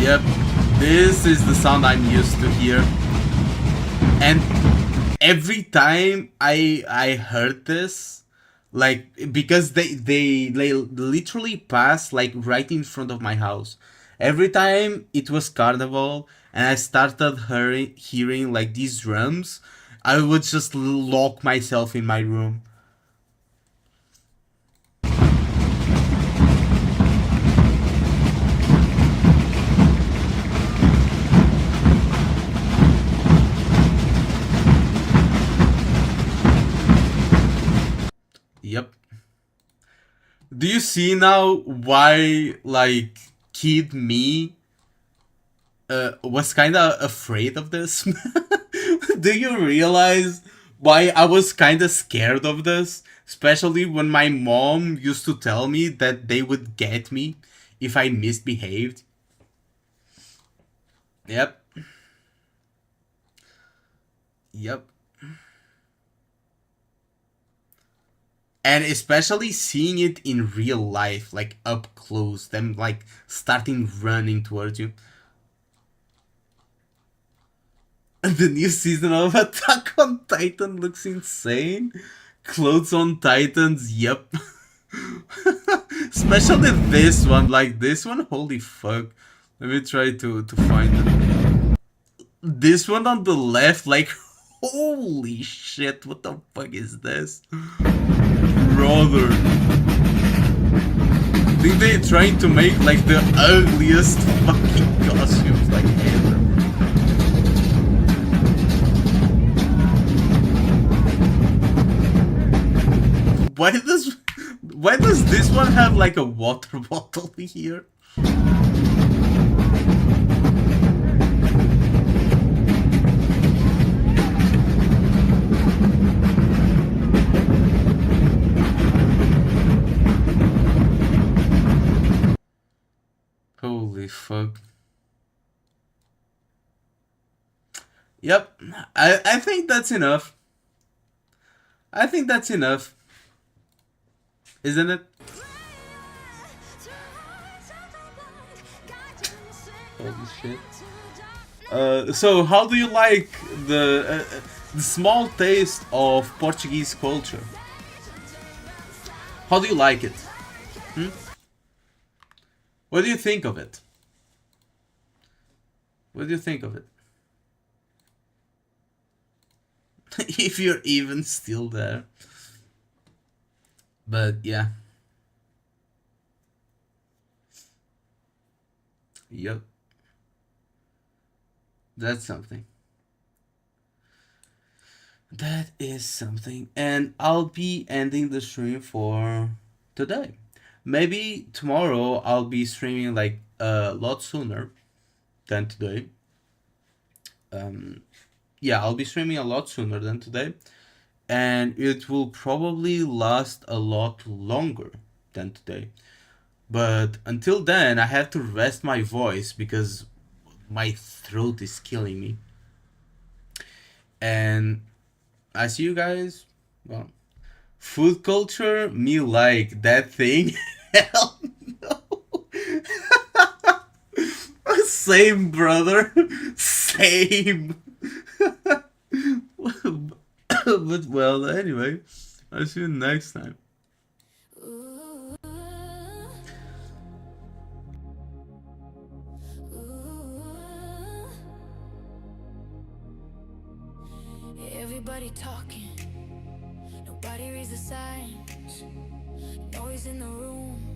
Yep, this is the sound I'm used to hear. And every time I heard this, like, because they literally pass like right in front of my house. Every time it was carnival and I started hearing like these drums, I would just lock myself in my room. Yep. Do you see now why, like, kid me was kind of afraid of this? Do you realize why I was kind of scared of this? Especially when my mom used to tell me that they would get me if I misbehaved. Yep. Yep. And especially seeing it in real life, like up close, them like starting running towards you. And the new season of Attack on Titan looks insane. Clothes on Titans, yep. Especially this one, like this one, holy fuck. Let me try to find it. This one on the left, like, holy shit, what the fuck is this? Brother. I think they're trying to make like the ugliest fucking costumes like ever. Why does this one have like a water bottle here? Holy fuck. Yep, I think that's enough. I think that's enough. Isn't it? Holy shit. So how do you like the small taste of Portuguese culture? How do you like it? What do you think of it? What do you think of it? If you're even still there. But yeah. Yep. That's something. That is something. And I'll be ending the stream for today. Maybe tomorrow I'll be streaming like a lot sooner than today. Yeah, I'll be streaming a lot sooner than today. And it will probably last a lot longer than today. But until then, I have to rest my voice because my throat is killing me. And I see you guys. Well, food culture, me like that thing. Hell no. Same, brother. Same. But well, anyway, I'll see you next time. Everybody talking, nobody reads the signs. Noise in the room,